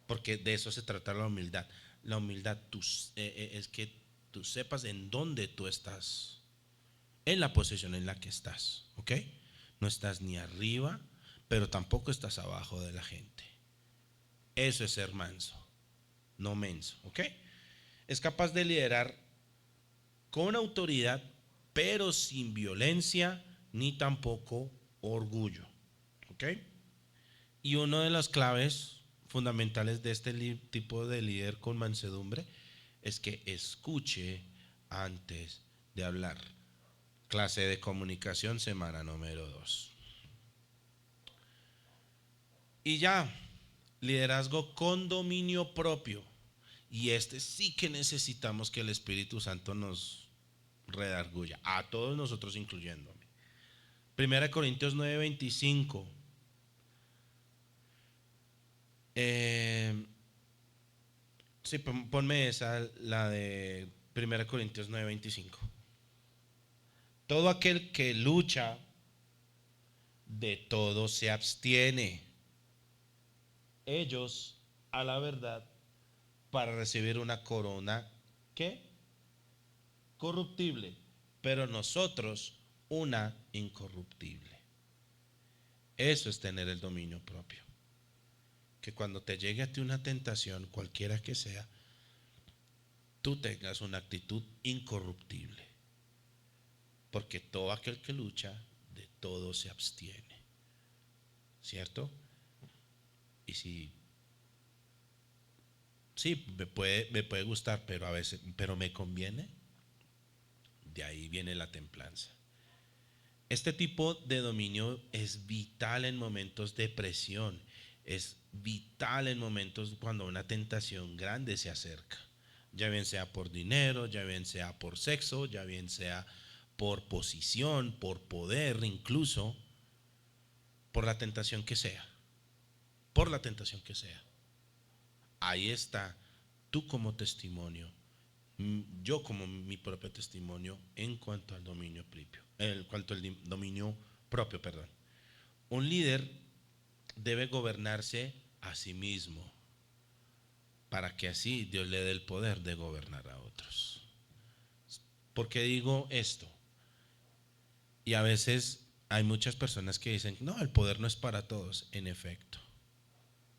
porque de eso se trata la humildad. La humildad es que tú sepas en dónde tú estás, en la posición en la que estás, ¿ok? No estás ni arriba, pero tampoco estás abajo de la gente. Eso es ser manso, no menso, ¿ok? Es capaz de liderar con autoridad, pero sin violencia ni tampoco orgullo, ¿ok? Y una de las claves fundamentales de este tipo de líder con mansedumbre es que escuche antes de hablar. Clase de comunicación, semana número 2. Y ya, liderazgo con dominio propio. Y este sí que necesitamos que el Espíritu Santo nos redarguya, a todos nosotros incluyéndome. 1 Corintios 9:25. Sí, ponme esa, la de 1 Corintios 9:25. Todo aquel que lucha, de todo se abstiene. Ellos, a la verdad, para recibir una corona, ¿qué? Corruptible, pero nosotros una incorruptible. Eso es tener el dominio propio. Que cuando te llegue a ti una tentación, cualquiera que sea, tú tengas una actitud incorruptible. Porque todo aquel que lucha, de todo se abstiene. ¿Cierto? Y si sí, me puede gustar, pero a veces, pero me conviene, de ahí viene la templanza. Este tipo de dominio es vital en momentos de presión, es vital en momentos cuando una tentación grande se acerca, ya bien sea por dinero, ya bien sea por sexo, ya bien sea por posición, por poder, incluso por la tentación que sea, por la tentación que sea. Ahí está tú como testimonio, yo como mi propio testimonio en cuanto al dominio propio, perdón. Un líder debe gobernarse a sí mismo para que así Dios le dé el poder de gobernar a otros. ¿Por qué digo esto? Y a veces hay muchas personas que dicen, no, el poder no es para todos. En efecto,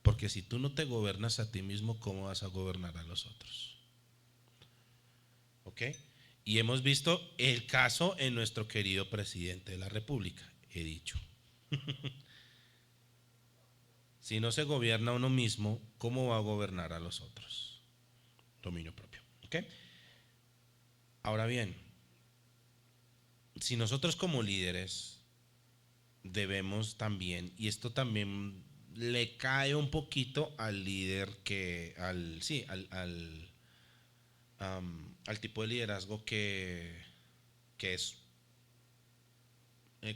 porque si tú no te gobernas a ti mismo, ¿cómo vas a gobernar a los otros? ¿Ok? Y hemos visto el caso en nuestro querido presidente de la República, he dicho. Si no se gobierna uno mismo, ¿cómo va a gobernar a los otros? Dominio propio. ¿Ok? Ahora bien, si nosotros como líderes debemos también, y esto también le cae un poquito al líder al tipo de liderazgo que es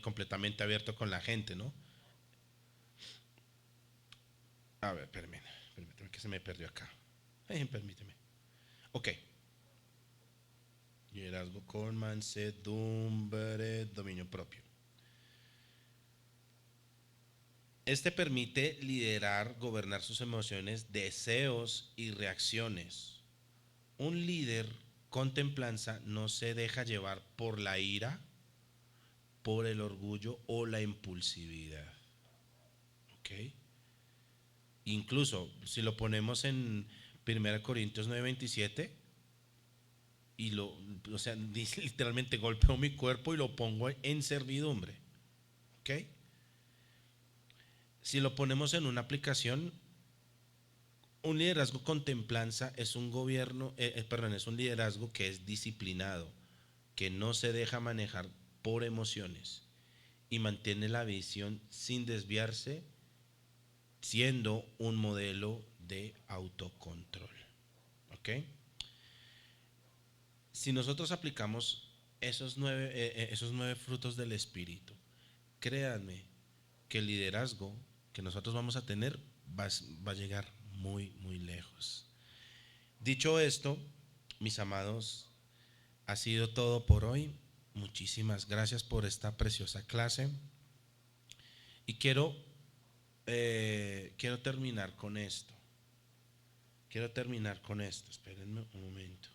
completamente abierto con la gente, ¿no? A ver, permíteme que se me perdió acá. Permíteme. Ok. Liderazgo con mansedumbre, dominio propio. Este permite liderar, gobernar sus emociones, deseos y reacciones. Un líder con templanza no se deja llevar por la ira, por el orgullo o la impulsividad. ¿Ok? Incluso si lo ponemos en 1 Corintios 9:27, o sea, dice literalmente golpeo mi cuerpo y lo pongo en servidumbre. ¿Ok? Si lo ponemos en una aplicación, un liderazgo con templanza es un es un liderazgo que es disciplinado, que no se deja manejar por emociones y mantiene la visión sin desviarse, siendo un modelo de autocontrol. ¿Ok? Si nosotros aplicamos esos 9 frutos del Espíritu, créanme que el liderazgo que nosotros vamos a tener va a llegar muy, muy lejos. Dicho esto, mis amados, ha sido todo por hoy. Muchísimas gracias por esta preciosa clase. Y quiero terminar con esto. Espérenme un momento.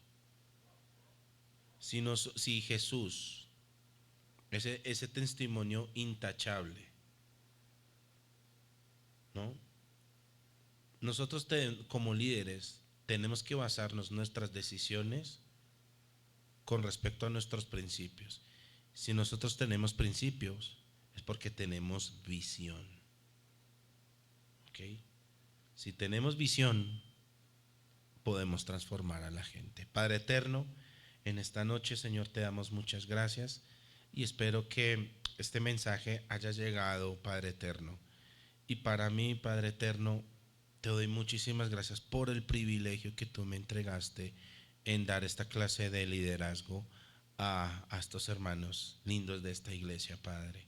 Si Jesús, ese testimonio intachable, ¿no? Nosotros como líderes tenemos que basarnos nuestras decisiones con respecto a nuestros principios. Si nosotros tenemos principios, es porque tenemos visión. ¿Ok? Si tenemos visión, podemos transformar a la gente. Padre eterno, en esta noche, Señor, te damos muchas gracias y espero que este mensaje haya llegado, Padre eterno. Y para mí, Padre eterno, te doy muchísimas gracias por el privilegio que tú me entregaste en dar esta clase de liderazgo a estos hermanos lindos de esta iglesia, Padre.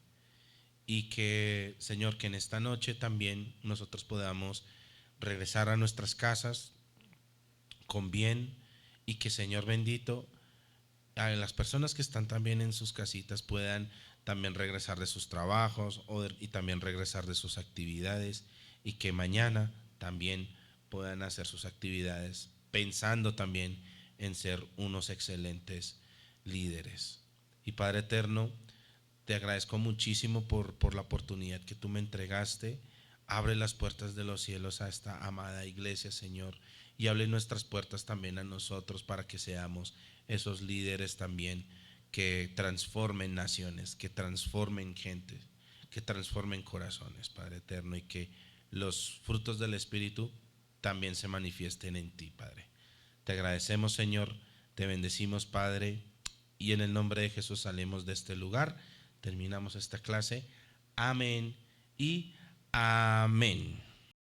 Y que, Señor, que en esta noche también nosotros podamos regresar a nuestras casas con bien y que, Señor bendito, a las personas que están también en sus casitas puedan también regresar de sus trabajos y también regresar de sus actividades y que mañana también puedan hacer sus actividades pensando también en ser unos excelentes líderes. Y Padre eterno, te agradezco muchísimo por la oportunidad que tú me entregaste. Abre las puertas de los cielos a esta amada iglesia, Señor, y abre nuestras puertas también a nosotros para que seamos esos líderes también que transformen naciones, que transformen gente, que transformen corazones, Padre eterno, y que los frutos del Espíritu también se manifiesten en ti, Padre. Te agradecemos, Señor, te bendecimos, Padre, y en el nombre de Jesús salimos de este lugar. Terminamos esta clase. Amén y amén.